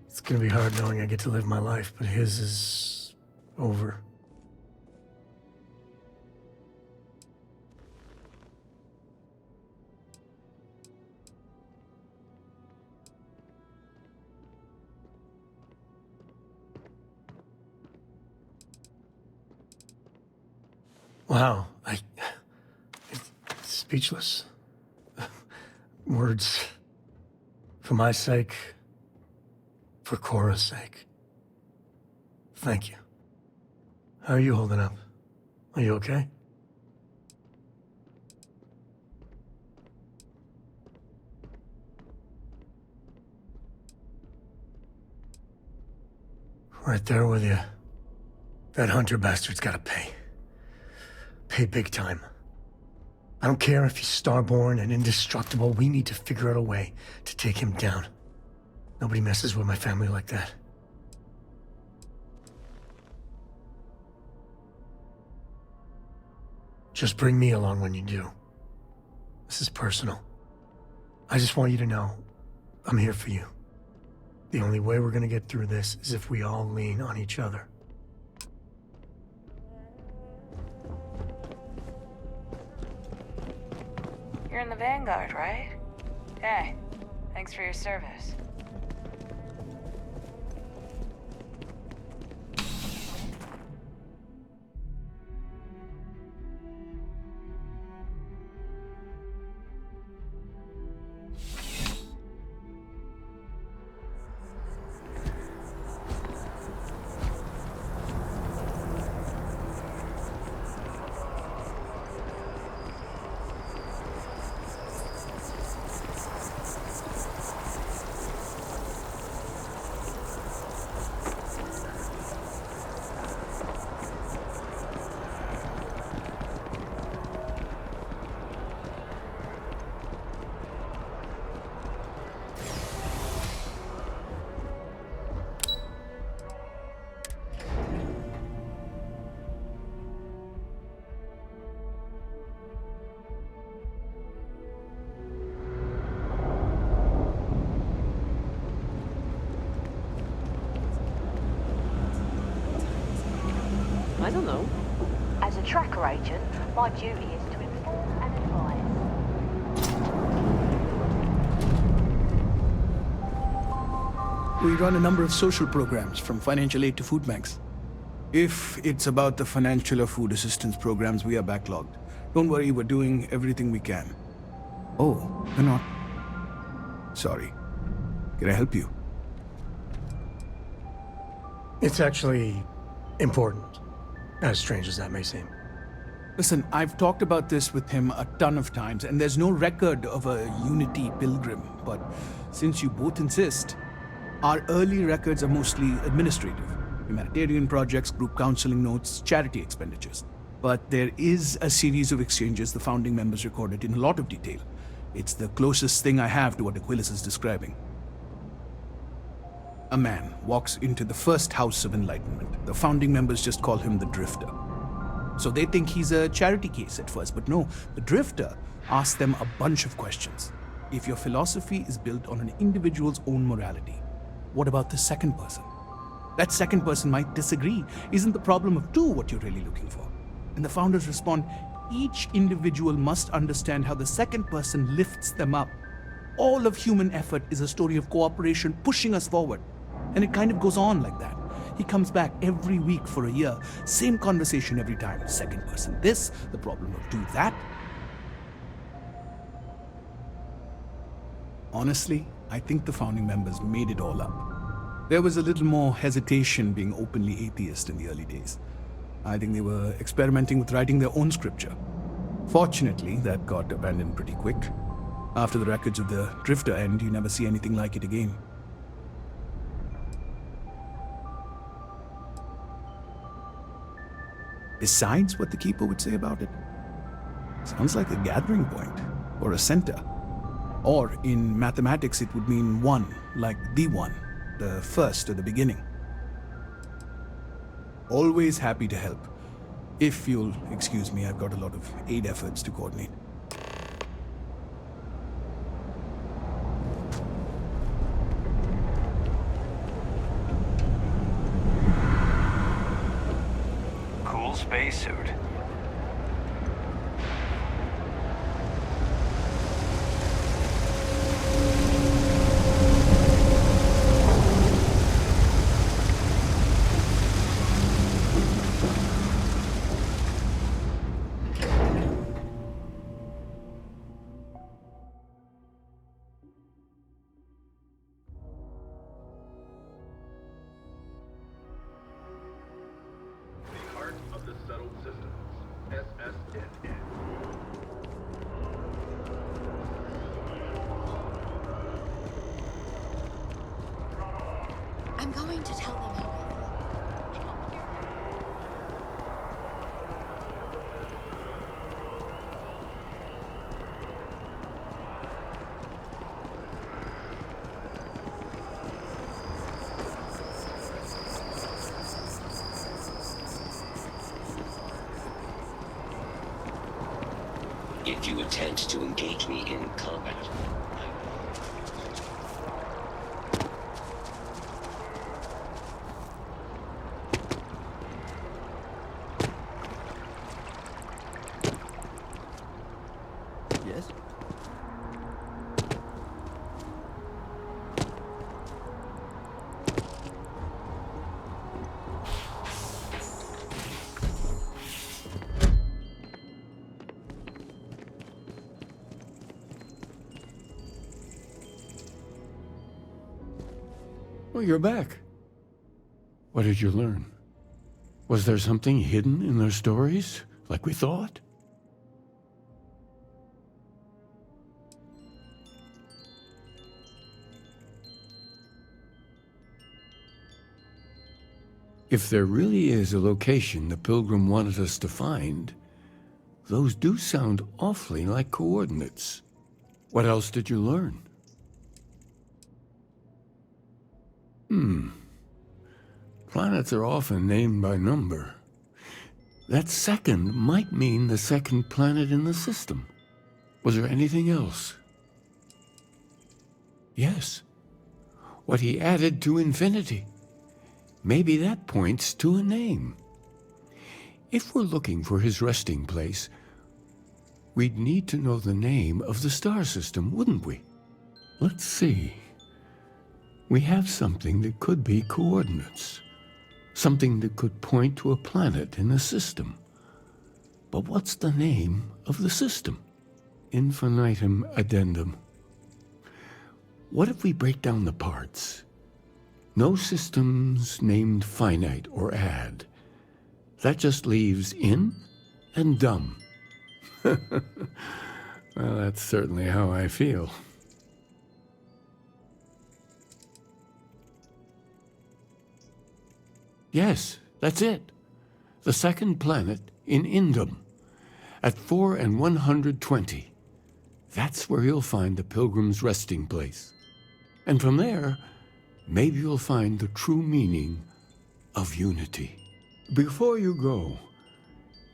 It's gonna be hard knowing I get to live my life, but his is over. Wow, it's speechless. Words. For my sake, for Cora's sake. Thank you. How are you holding up? Are you okay? Right there with you. That Hunter bastard's gotta pay. Pay big time. I don't care if he's starborn and indestructible. We need to figure out a way to take him down. Nobody messes with my family like that. Just bring me along when you do. This is personal. I just want you to know I'm here for you. The only way we're gonna get through this is if we all lean on each other. You're in the Vanguard, right? Hey, thanks for your service. I don't know. As a tracker agent, my duty is to inform and advise. We run a number of social programs, from financial aid to food banks. If it's about the financial or food assistance programs, we are backlogged. Don't worry, we're doing everything we can. Oh, you're not? Sorry. Can I help you? It's actually important, as strange as that may seem. Listen, I've talked about this with him a ton of times, and there's no record of a Unity pilgrim. But since you both insist, our early records are mostly administrative. Humanitarian projects, group counseling notes, charity expenditures. But there is a series of exchanges the founding members recorded in a lot of detail. It's the closest thing I have to what Aquilus is describing. A man walks into the first House of Enlightenment. The founding members just call him the Drifter. So they think he's a charity case at first, but no, the Drifter asks them a bunch of questions. If your philosophy is built on an individual's own morality, what about the second person? That second person might disagree. Isn't the problem of two what you're really looking for? And the founders respond, each individual must understand how the second person lifts them up. All of human effort is a story of cooperation pushing us forward. And it kind of goes on like that. He comes back every week for a year. Same conversation every time. Second person this, the problem of two that. Honestly, I think the founding members made it all up. There was a little more hesitation being openly atheist in the early days. I think they were experimenting with writing their own scripture. Fortunately, that got abandoned pretty quick. After the records of the Drifter end, you never see anything like it again. Besides what the Keeper would say about it, sounds like a gathering point, or a center. Or in mathematics, it would mean one, like the one, the first or the beginning. Always happy to help. If you'll excuse me, I've got a lot of aid efforts to coordinate. Cool spacesuit. I'm going to tell them how If you attempt to engage me in combat, Yes? Well, you're back. What did you learn? Was there something hidden in their stories, like we thought? If there really is a location the Pilgrim wanted us to find, those do sound awfully like coordinates. What else did you learn? Planets are often named by number. That second might mean the second planet in the system. Was there anything else? Yes. What he added to infinity. Maybe that points to a name. If we're looking for his resting place, we'd need to know the name of the star system, wouldn't we? Let's see. We have something that could be coordinates. Something that could point to a planet in the system. But what's the name of the system? Infinitum addendum. What if we break down the parts? No systems named finite or add. That just leaves in and dumb. Well, that's certainly how I feel. Yes, that's it. The second planet in Indum, at 4 and 120. That's where you'll find the Pilgrim's resting place. And from there, maybe you'll find the true meaning of unity. Before you go,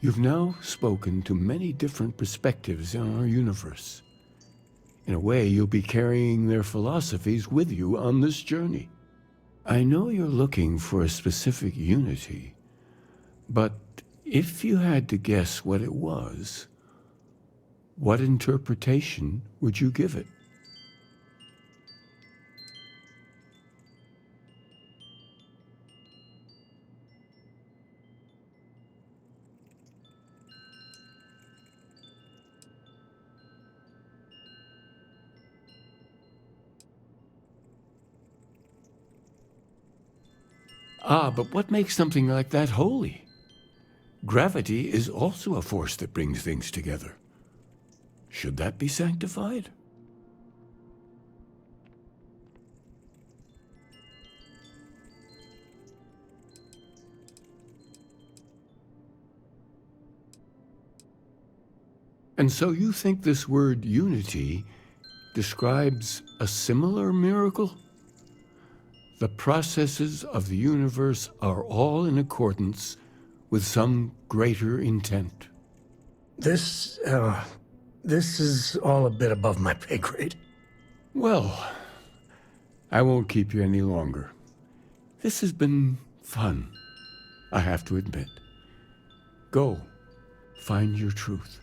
you've now spoken to many different perspectives on our universe. In a way, you'll be carrying their philosophies with you on this journey. I know you're looking for a specific unity, but if you had to guess what it was, what interpretation would you give it? Ah, but what makes something like that holy? Gravity is also a force that brings things together. Should that be sanctified? And so you think this word unity describes a similar miracle? The processes of the universe are all in accordance with some greater intent. This is all a bit above my pay grade. Well, I won't keep you any longer. This has been fun, I have to admit. Go, find your truth.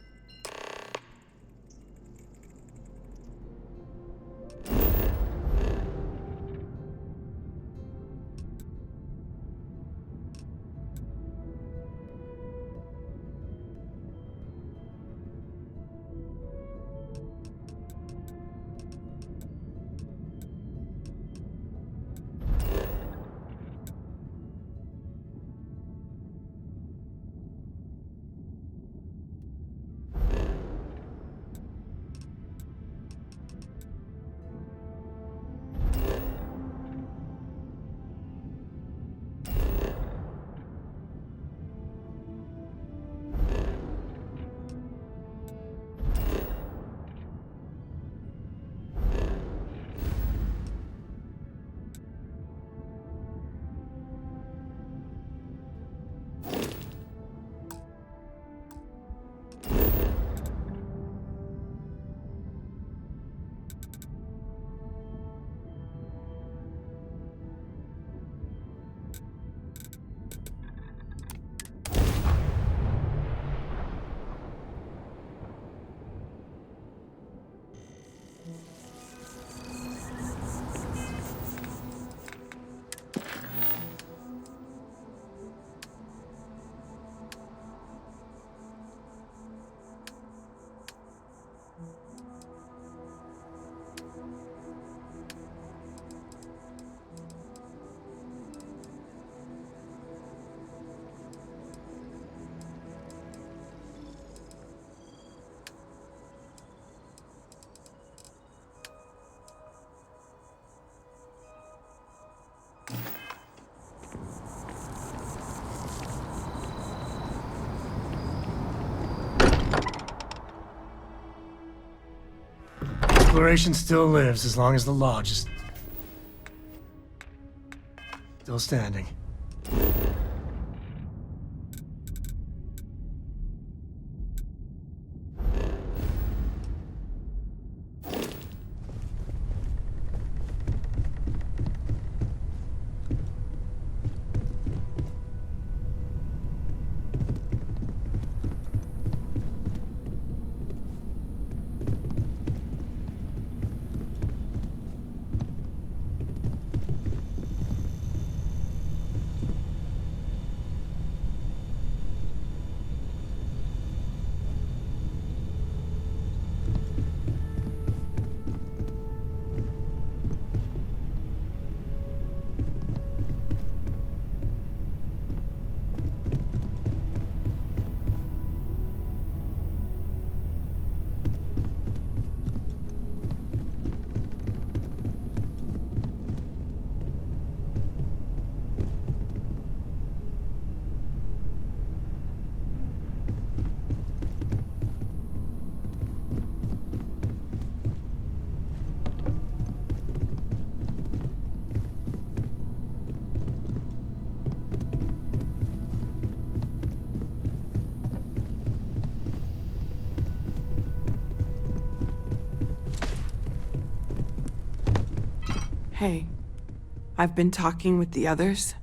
Exploration still lives as long as the lodge is still standing. Hey, I've been talking with the others,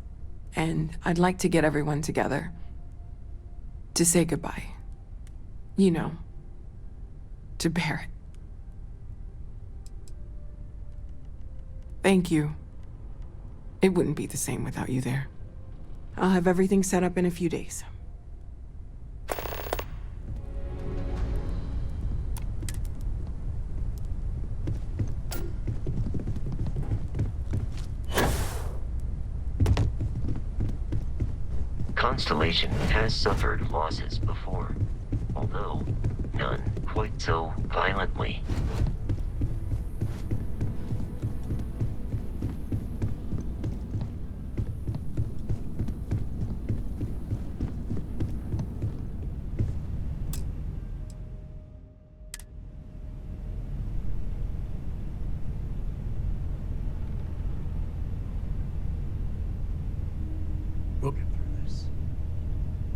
and I'd like to get everyone together. To say goodbye. You know, to Barrett. Thank you. It wouldn't be the same without you there. I'll have everything set up in a few days. Constellation has suffered losses before, although none quite so violently. We'll get through this.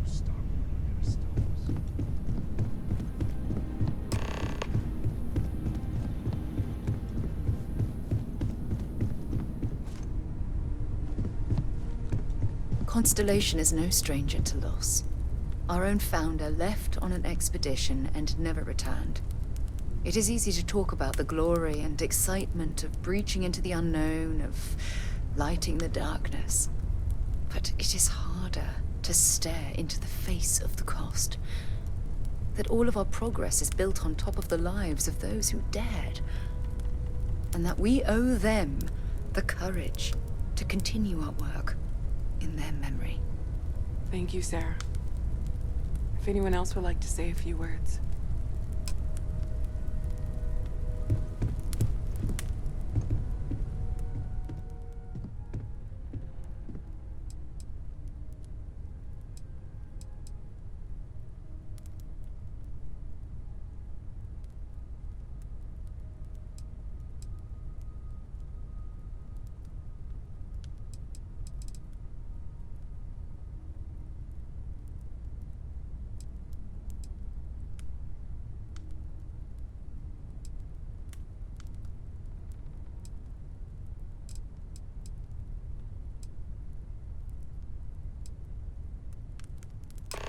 Starboard are gonna stop us. Constellation is no stranger to loss. Our own founder left on an expedition and never returned. It is easy to talk about the glory and excitement of breaching into the unknown, of lighting the darkness. But it is harder to stare into the face of the cost. That all of our progress is built on top of the lives of those who dared. And that we owe them the courage to continue our work in their memory. Thank you, Sarah. If anyone else would like to say a few words.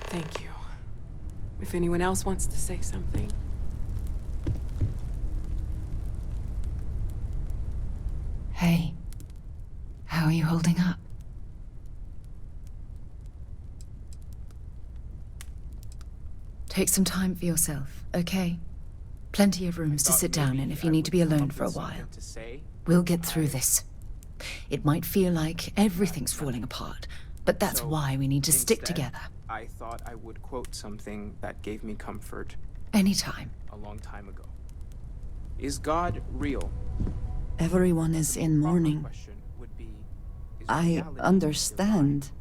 Thank you. If anyone else wants to say something. Hey, how are you holding up? Take some time for yourself, okay? Plenty of rooms to sit down in if you need to be alone for a while. We'll get through this. It might feel like everything's falling apart, but that's why we need to stick together. I thought I would quote something that gave me comfort. Anytime. A long time ago. Is God real? Everyone is in mourning. I understand,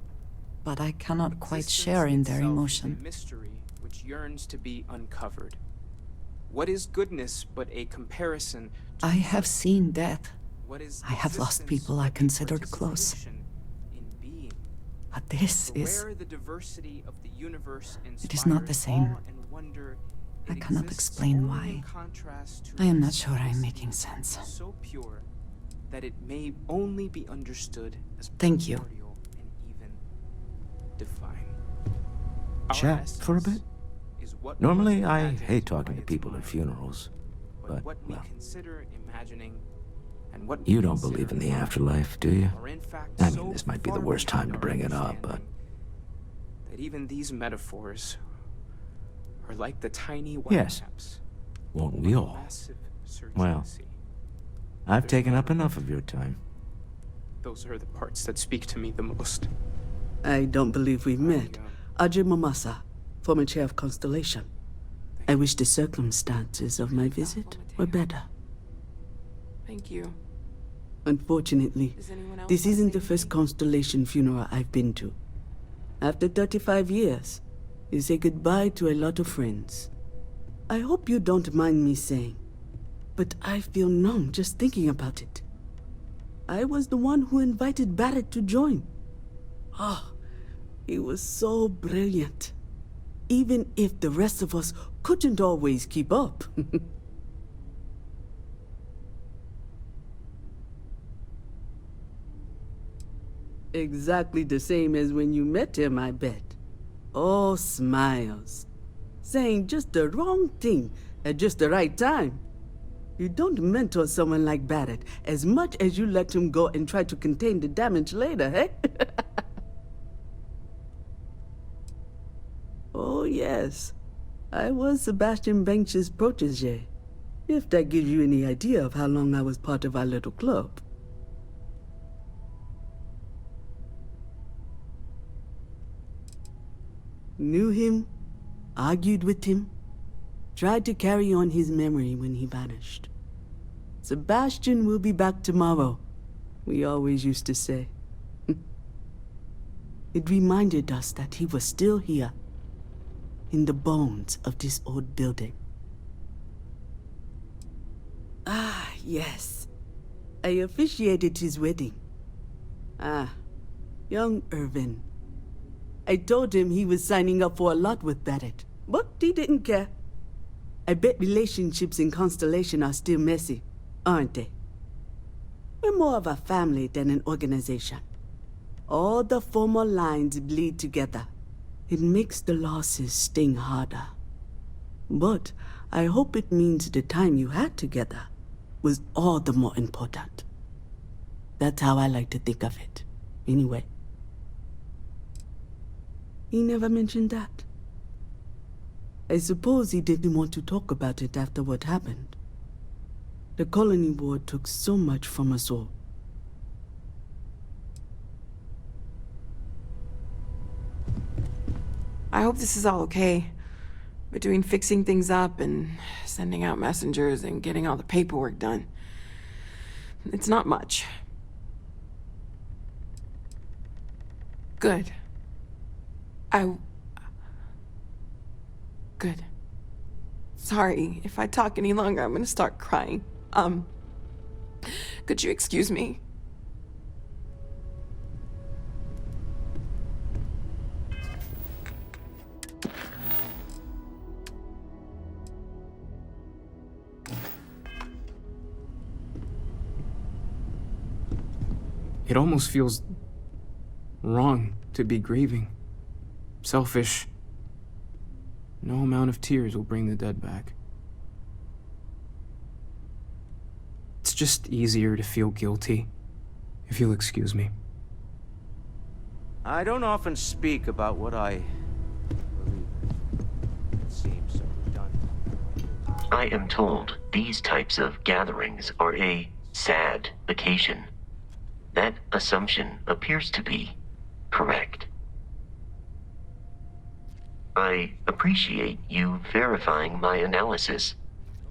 but I cannot quite share in their emotion. Mystery which yearns to be uncovered. What is goodness but a comparison? I have seen death. What is I have lost people I considered close. But this is... It is not the same. I cannot explain why. I am not sure I am making sense. So pure that it may only be understood as Thank you. primordial and even divine. Chat for a bit? Normally, I hate talking to people at funerals, but, What we well, consider imagining and what you we don't consider believe in the imagining afterlife, do you? are in fact I so mean, this might be the far worst time to beyond bring our it up, but that even these metaphors are like the tiny yes, whitecaps. won't we all? Massive Well, I've taken up enough of your time. Those are the parts that speak to me the most. I don't believe we've met. Ajay Mamasa, former chair of Constellation. I wish the circumstances of my visit were better. Thank you. Unfortunately, this isn't the first Constellation funeral I've been to. After 35 years, you say goodbye to a lot of friends. I hope you don't mind me saying, but I feel numb just thinking about it. I was the one who invited Barrett to join. Oh, he was so brilliant. Even if the rest of us couldn't always keep up. Exactly the same as when you met him, I bet. All smiles. Saying just the wrong thing at just the right time. You don't mentor someone like Barrett as much as you let him go and try to contain the damage later, eh? Oh, yes. I was Sebastian Banks' protege. If that gives you any idea of how long I was part of our little club. Knew him, argued with him, tried to carry on his memory when he vanished. Sebastian will be back tomorrow, we always used to say. It reminded us that he was still here, in the bones of this old building. Ah, yes. I officiated his wedding. Ah, young Irvin. I told him he was signing up for a lot with Barrett, but he didn't care. I bet relationships in Constellation are still messy, aren't they? We're more of a family than an organization. All the former lines bleed together. It makes the losses sting harder. But I hope it means the time you had together was all the more important. That's how I like to think of it, anyway. He never mentioned that. I suppose he didn't want to talk about it after what happened. The colony war took so much from us all. I hope this is all okay. Between fixing things up and sending out messengers and getting all the paperwork done. It's not much. Good. Good. Sorry, if I talk any longer, I'm gonna start crying. Could you excuse me? It almost feels wrong to be grieving. Selfish. No amount of tears will bring the dead back. It's just easier to feel guilty, if you'll excuse me. I don't often speak about what I believe in. It seems so redundant. I am told these types of gatherings are a sad occasion. That assumption appears to be correct. I appreciate you verifying my analysis,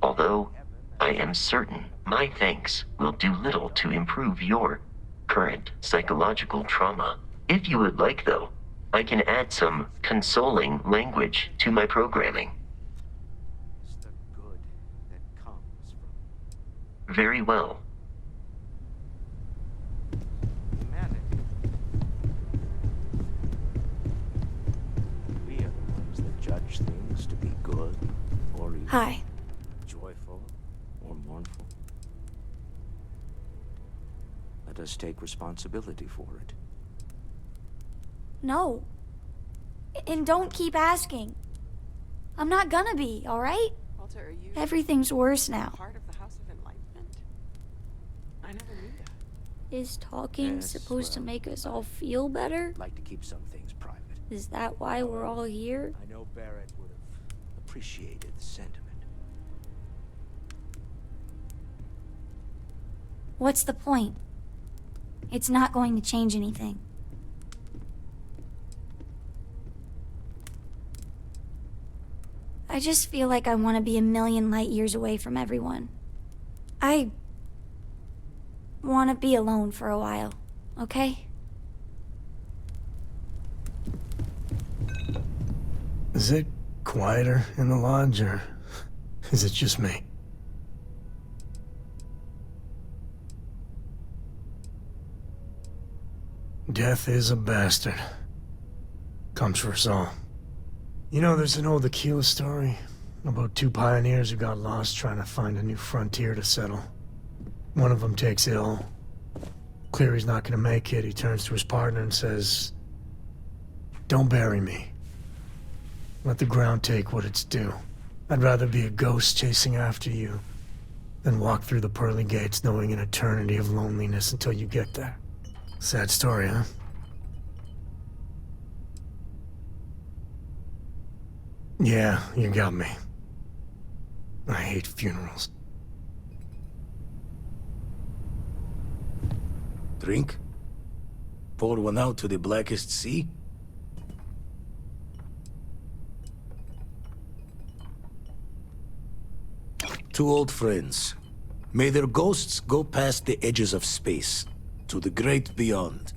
although I am certain my thanks will do little to improve your current psychological trauma. If you would like, though, I can add some consoling language to my programming. It's the good that comes from Very well. humanity. We are the ones that judge things to be good or evil. Hi. Joyful or mournful. Let us take responsibility for it. No. And don't keep asking. I'm not gonna be, alright? Walter, are you Everything's worse now. part of the House of Enlightenment? I never knew that. Is talking Yes, supposed to well, make us all feel better? I'd like to keep some things private. Is that why we're all here? I know Barrett would have appreciated the sentiment. What's the point? It's not going to change anything. I just feel like I want to be a million light years away from everyone. I want to be alone for a while, okay? Is it quieter in the lodge, or is it just me? Death is a bastard. Comes for us all. You know, there's an old Aquila story about two pioneers who got lost trying to find a new frontier to settle. One of them takes ill, clear he's not gonna make it, he turns to his partner and says, "Don't bury me. Let the ground take what it's due. I'd rather be a ghost chasing after you than walk through the pearly gates knowing an eternity of loneliness until you get there." Sad story, huh? Yeah, you got me. I hate funerals. Drink? Pour one out to the blackest sea? Two old friends. May their ghosts go past the edges of space, to the great beyond.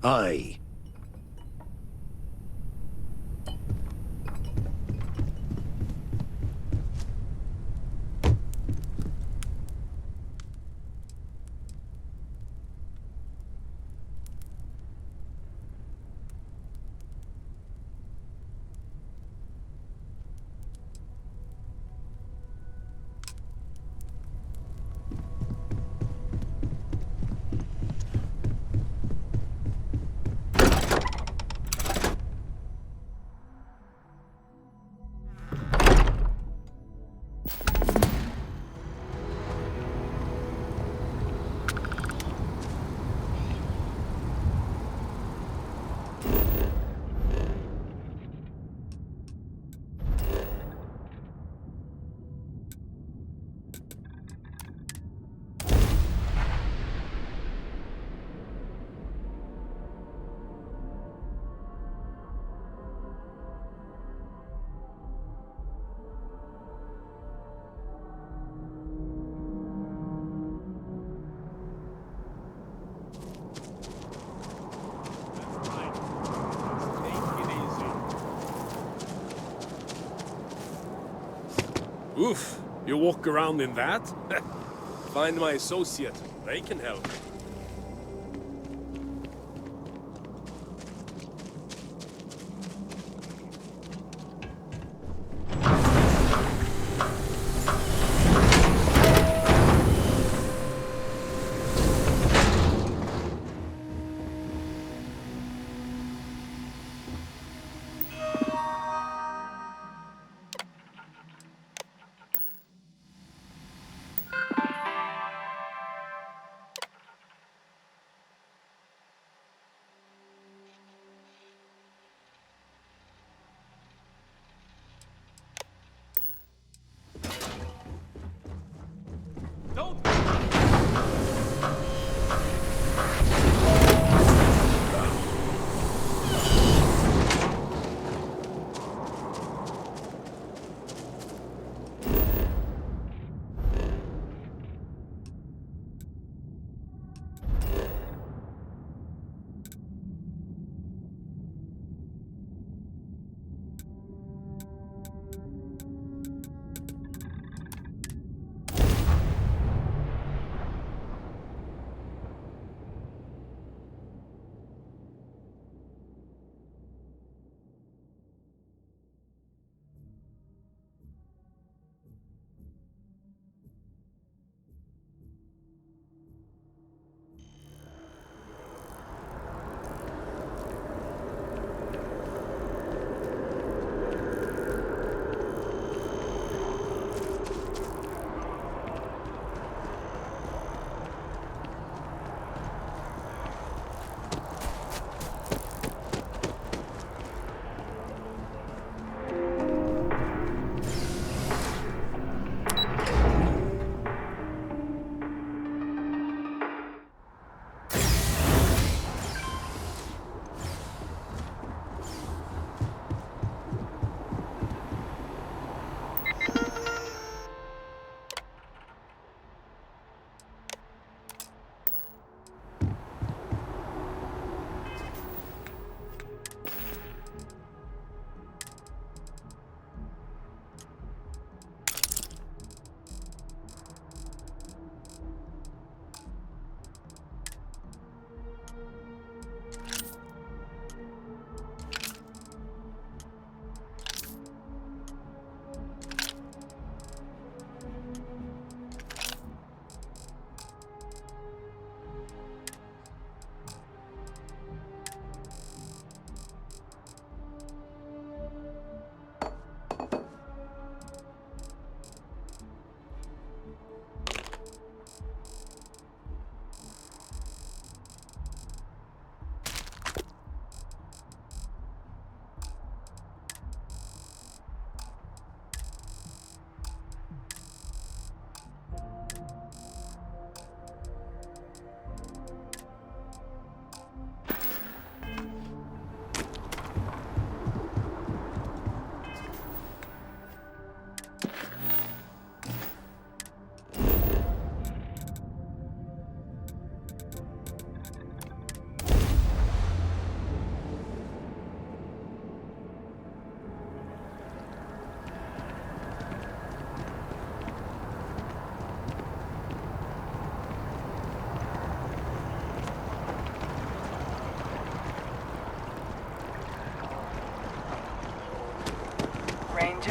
Aye. Oof, you walk around in that? Find my associate, they can help.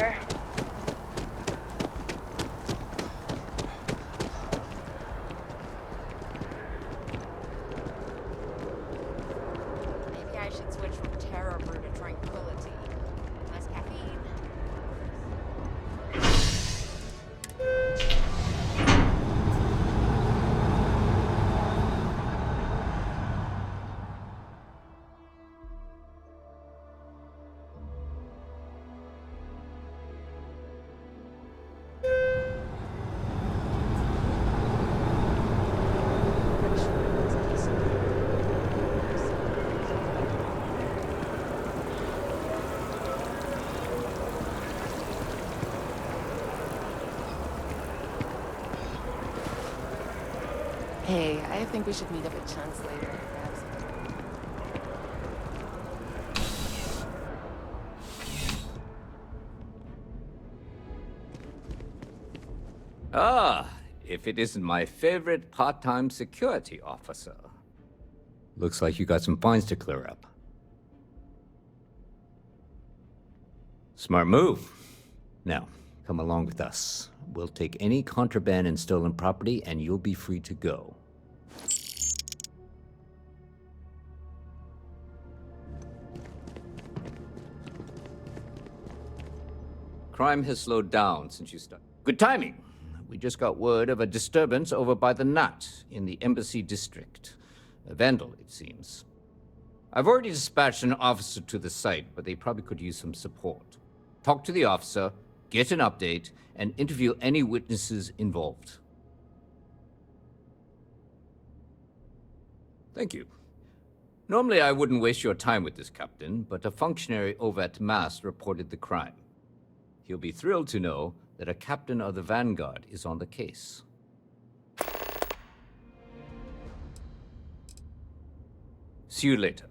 later. Maybe I should switch from terror brew to tranquility. Less caffeine. Hey, I think we should meet up at Chunks later. Grab something. Ah, if it isn't my favorite part-time security officer. Looks like you got some fines to clear up. Smart move. Now, come along with us. We'll take any contraband and stolen property, and you'll be free to go. Crime has slowed down since you started. Good timing. We just got word of a disturbance over by the Nut in the Embassy District. A vandal, it seems. I've already dispatched an officer to the site, but they probably could use some support. Talk to the officer, get an update, and interview any witnesses involved. Thank you. Normally I wouldn't waste your time with this, Captain, but a functionary over at Mast reported the crime. He'll be thrilled to know that a captain of the Vanguard is on the case. See you later.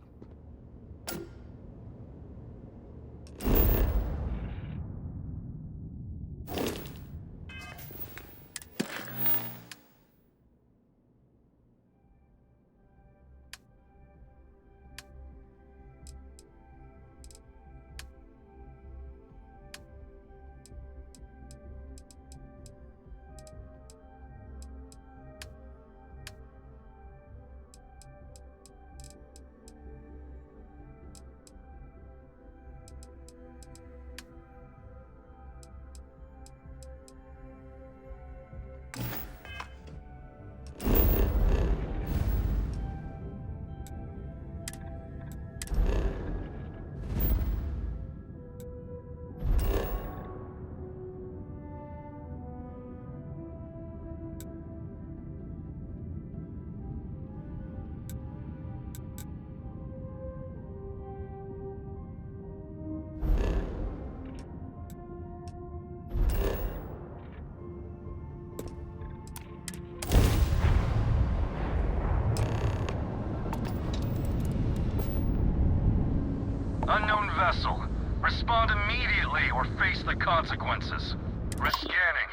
Unknown vessel. Respond immediately or face the consequences. Rescanning.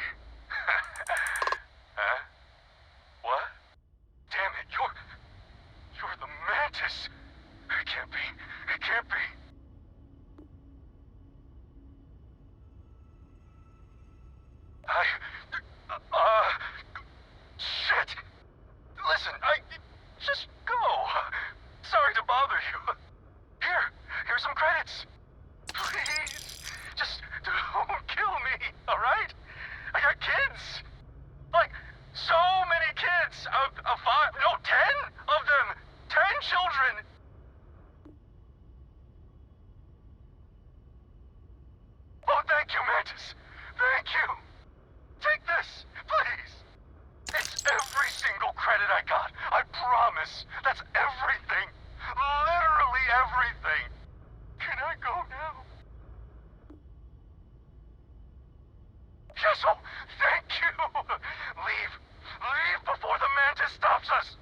Huh? What? Damn it, you're the Mantis! It can't be. It can't be. Shit! Listen, just go. Sorry to bother you. Here's some credits. Please, just don't kill me, all right? I got kids. Like, so many kids. 10 of them. 10 children. Oh, thank you, Mantis. Thank you. Take this, please. It's every single credit I got. I promise. That's everything. Literally everything. Can I go now? Yes, oh, thank you. Leave. Leave before the Mantis stops us.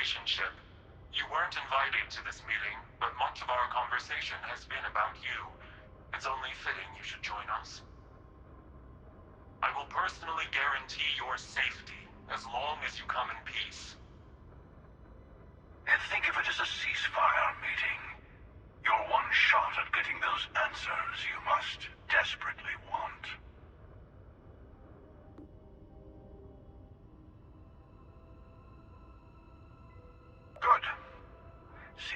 Relationship. You weren't invited to this meeting, but much of our conversation has been about you. It's only fitting you should join us. I will personally guarantee your safety as long as you come in peace. And think of it as a ceasefire meeting. Your one shot at getting those answers you must desperately want. Good. See?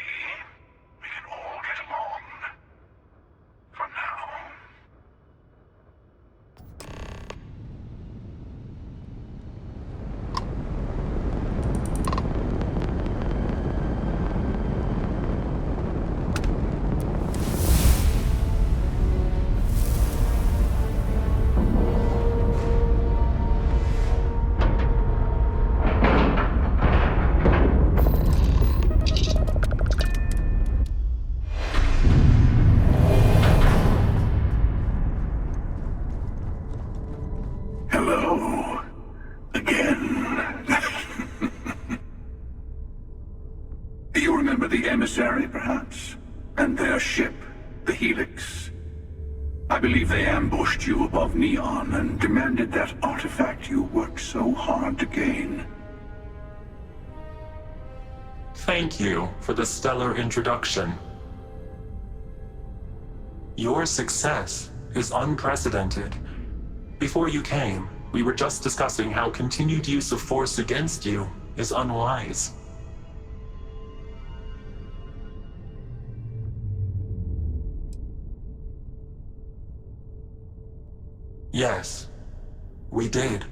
We can all get along. For now. Hello. Again. Do you remember the emissary, perhaps? And their ship, the Helix? I believe they ambushed you above Neon and demanded that artifact you worked so hard to gain. Thank you for the stellar introduction. Your success is unprecedented. Before you came, we were just discussing how continued use of force against you is unwise. Yes, we did.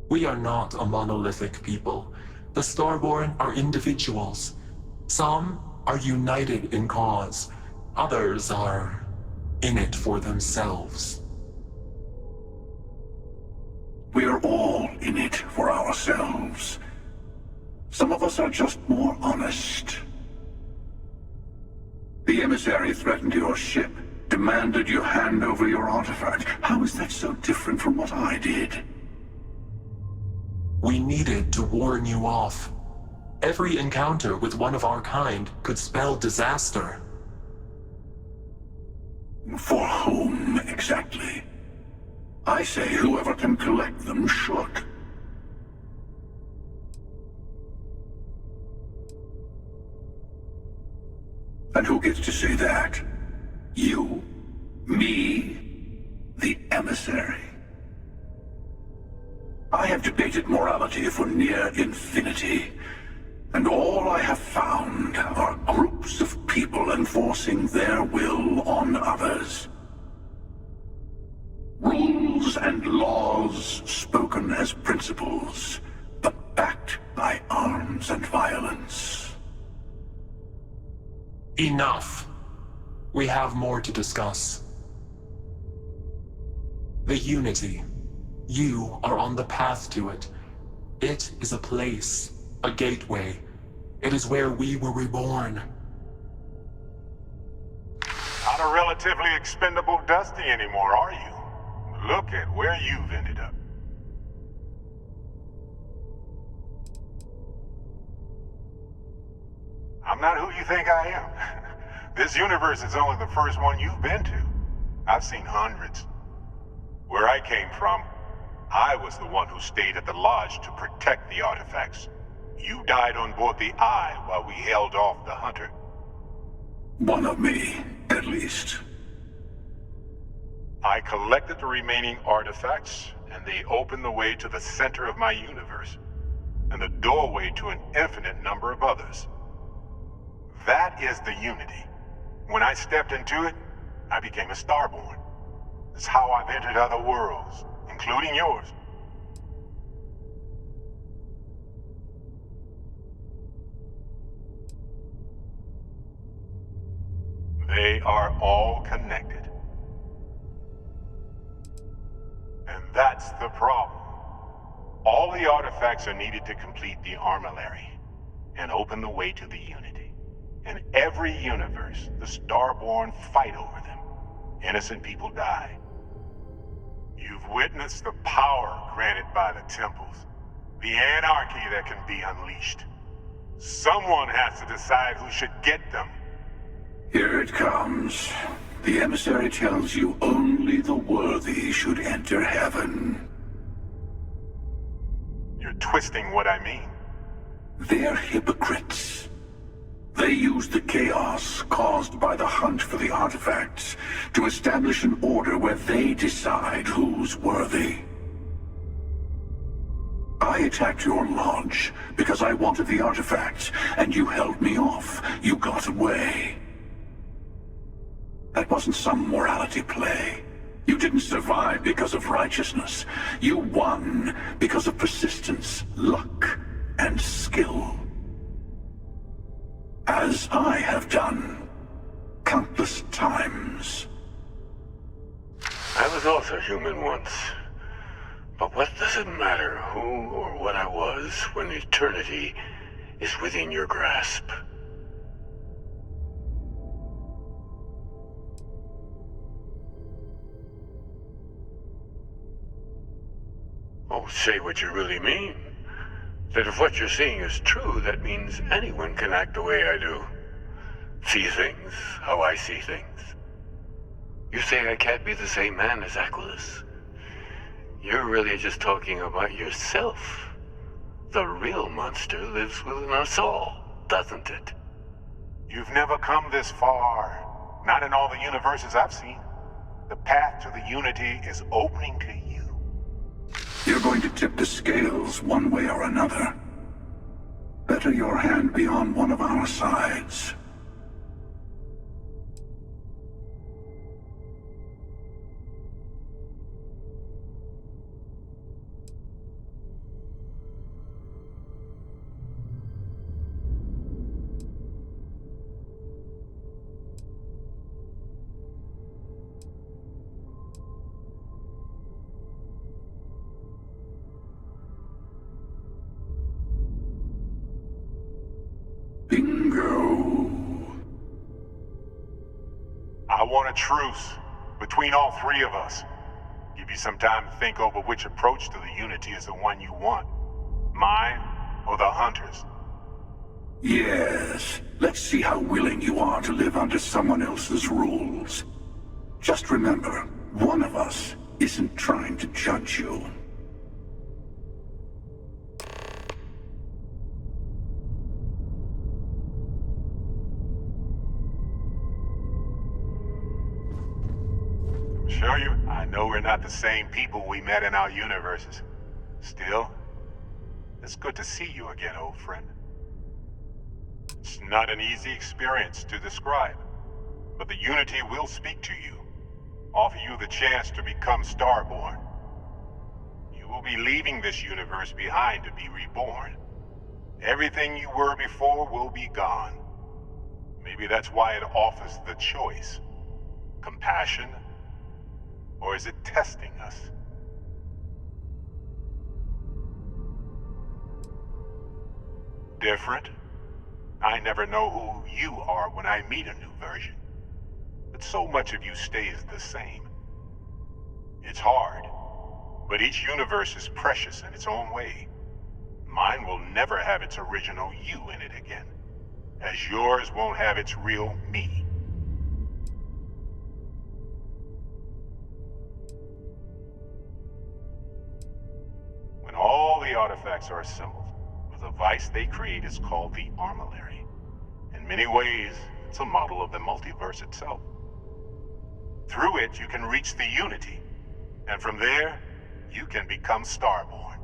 We are not a monolithic people. The Starborn are individuals. Some are united in cause. Others are in it for themselves. We are all in it for ourselves. Some of us are just more honest. The emissary threatened your ship, demanded you hand over your artifact. How is that so different from what I did? We needed to warn you off. Every encounter with one of our kind could spell disaster. For whom, exactly? I say whoever can collect them should. And who gets to say that? You? Me? The emissary? I have debated morality for near infinity, and all I have found are groups of people enforcing their will on others. Rules and laws spoken as principles, but backed by arms and violence. Enough. We have more to discuss. The Unity. You are on the path to it. It is a place, a gateway. It is where we were reborn. Not a relatively expendable Dusty anymore, are you? Look at where you've ended up. I'm not who you think I am. This universe is only the first one you've been to. I've seen hundreds. Where I came from, I was the one who stayed at the lodge to protect the artifacts. You died on board the Eye while we held off the Hunter. One of me, at least. I collected the remaining artifacts, and they opened the way to the center of my universe, and the doorway to an infinite number of others. That is the Unity. When I stepped into it, I became a Starborn. It's how I've entered other worlds, including yours. They are all connected. And that's the problem. All the artifacts are needed to complete the armillary and open the way to the Unity. In every universe, the Starborn fight over them. Innocent people die. You've witnessed the power granted by the temples, the anarchy that can be unleashed. Someone has to decide who should get them. Here it comes. The emissary tells you only the worthy should enter heaven. You're twisting what I mean. They're hypocrites. They use the chaos caused by the hunt for the artifacts to establish an order where they decide who's worthy. I attacked your lodge because I wanted the artifacts, and you held me off. You got away. That wasn't some morality play. You didn't survive because of righteousness. You won because of persistence, luck, and skill. As I have done countless times. I was also human once. But what does it matter who or what I was when eternity is within your grasp? Oh, say what you really mean. That if what you're seeing is true, that means anyone can act the way I do. See things how I see things. You say I can't be the same man as Aquilus. You're really just talking about yourself. The real monster lives within us all, doesn't it? You've never come this far. Not in all the universes I've seen. The path to the Unity is opening to you. You're going to tip the scales one way or another. Better your hand be on one of our sides. I want a truce between all three of us. Give you some time to think over which approach to the Unity is the one you want. Mine or the Hunters? Yes. Let's see how willing you are to live under someone else's rules. Just remember, one of us isn't trying to judge you. Sure you? I know we're not the same people we met in our universes. Still, it's good to see you again, old friend. It's not an easy experience to describe, but the Unity will speak to you, offer you the chance to become Starborn. You will be leaving this universe behind to be reborn. Everything you were before will be gone. Maybe that's why it offers the choice. Compassion? Or is it testing us? Different? I never know who you are when I meet a new version. But so much of you stays the same. It's hard, but each universe is precious in its own way. Mine will never have its original you in it again, as yours won't have its real me. When all the artifacts are assembled, the device they create is called the Armillary. In many ways, it's a model of the multiverse itself. Through it, you can reach the Unity, and from there, you can become Starborn.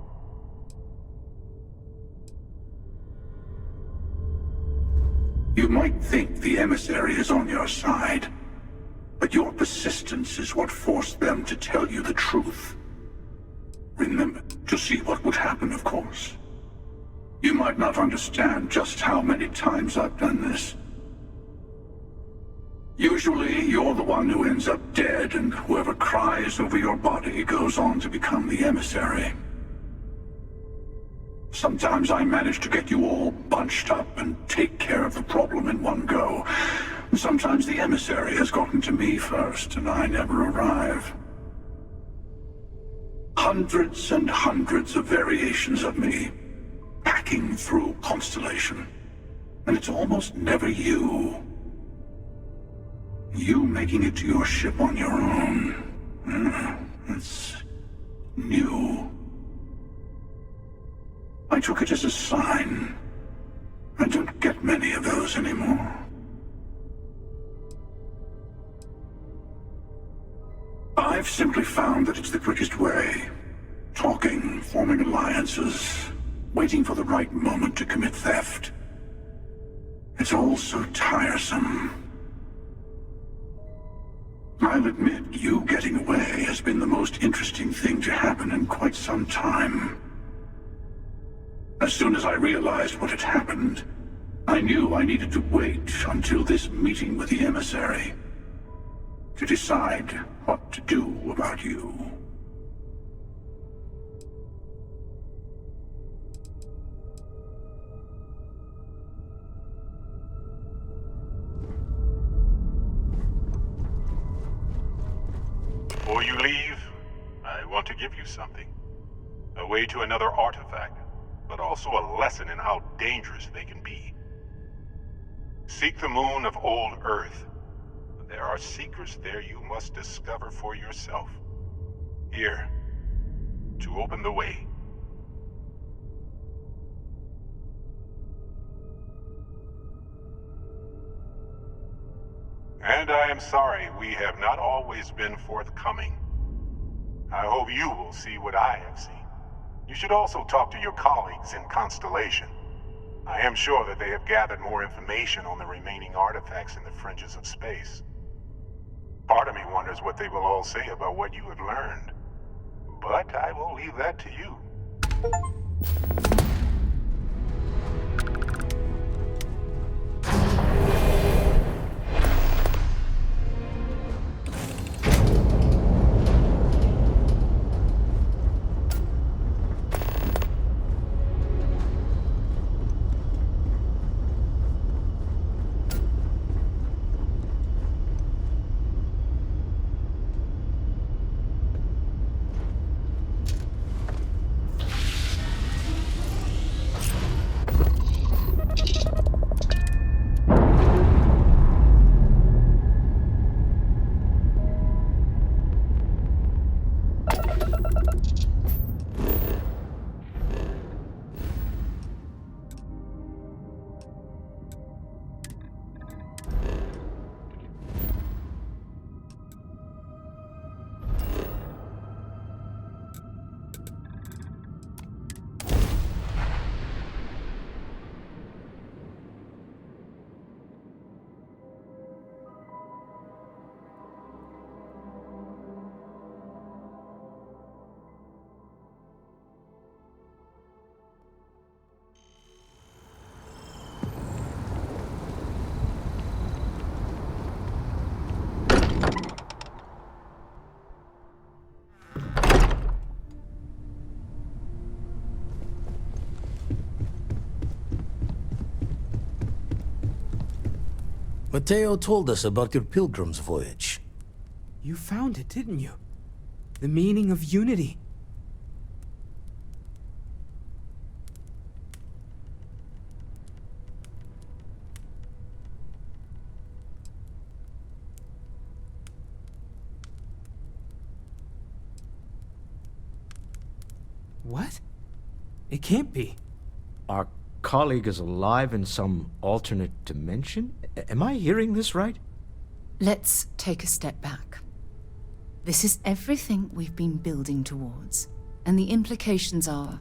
You might think the emissary is on your side, but your persistence is what forced them to tell you the truth. Remember, to see what would happen, of course. You might not understand just how many times I've done this. Usually, you're the one who ends up dead, and whoever cries over your body goes on to become the emissary. Sometimes I manage to get you all bunched up and take care of the problem in one go. Sometimes the emissary has gotten to me first, and I never arrive. Hundreds and hundreds of variations of me, hacking through Constellation. And it's almost never you. You making it to your ship on your own. That's new. I took it as a sign. I don't get many of those anymore. I've simply found that it's the quickest way. Talking, forming alliances, waiting for the right moment to commit theft. It's all so tiresome. I'll admit, you getting away has been the most interesting thing to happen in quite some time. As soon as I realized what had happened, I knew I needed to wait until this meeting with the emissary to decide what to do about you. Before you leave, I want to give you something. A way to another artifact, but also a lesson in how dangerous they can be. Seek the moon of old Earth. There are secrets there you must discover for yourself. Here, to open the way. And I am sorry we have not always been forthcoming. I hope you will see what I have seen. You should also talk to your colleagues in Constellation. I am sure that they have gathered more information on the remaining artifacts in the fringes of space. Part of me wonders what they will all say about what you have learned. But I will leave that to you. Mateo told us about your pilgrim's voyage. You found it, didn't you? The meaning of unity. What? It can't be. Our colleague is alive in some alternate dimension? Am I hearing this right? Let's take a step back. This is everything we've been building towards, and the implications are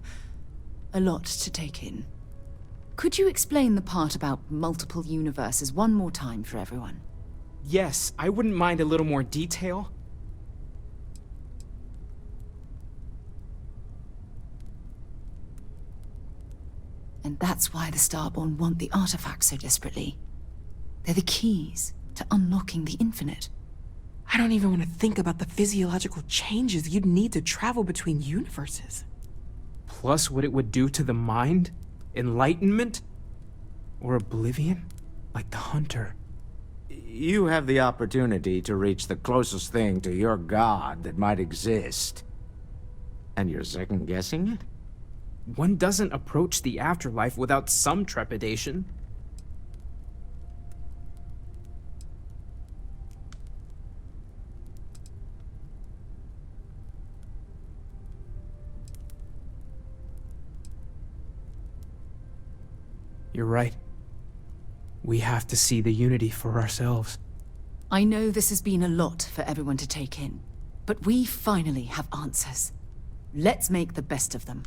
a lot to take in. Could you explain the part about multiple universes one more time for everyone? Yes, I wouldn't mind a little more detail. And that's why the Starborn want the artifacts so desperately. They're the keys to unlocking the infinite. I don't even want to think about the physiological changes you'd need to travel between universes. Plus what it would do to the mind? Enlightenment? Or oblivion? Like the Hunter. You have the opportunity to reach the closest thing to your god that might exist. And you're second-guessing it? One doesn't approach the afterlife without some trepidation. You're right. We have to see the Unity for ourselves. I know this has been a lot for everyone to take in, but we finally have answers. Let's make the best of them.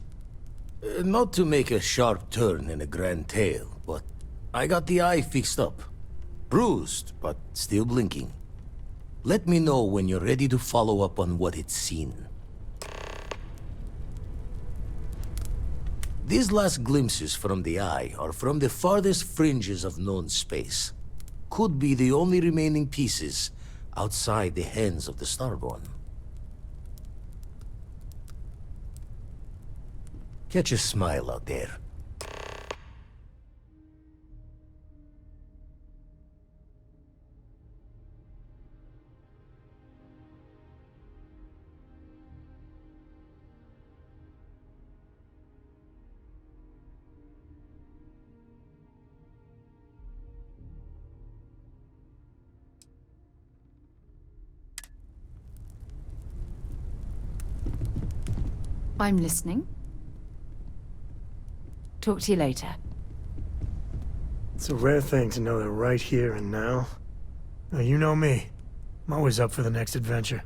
Not to make a sharp turn in a grand tale, but I got the eye fixed up. Bruised, but still blinking. Let me know when you're ready to follow up on what it's seen. These last glimpses from the eye are from the farthest fringes of known space. Could be the only remaining pieces outside the hands of the Starborn. Catch a smile out there. I'm listening. Talk to you later. It's a rare thing to know they're right here and now. Now, you know me. I'm always up for the next adventure.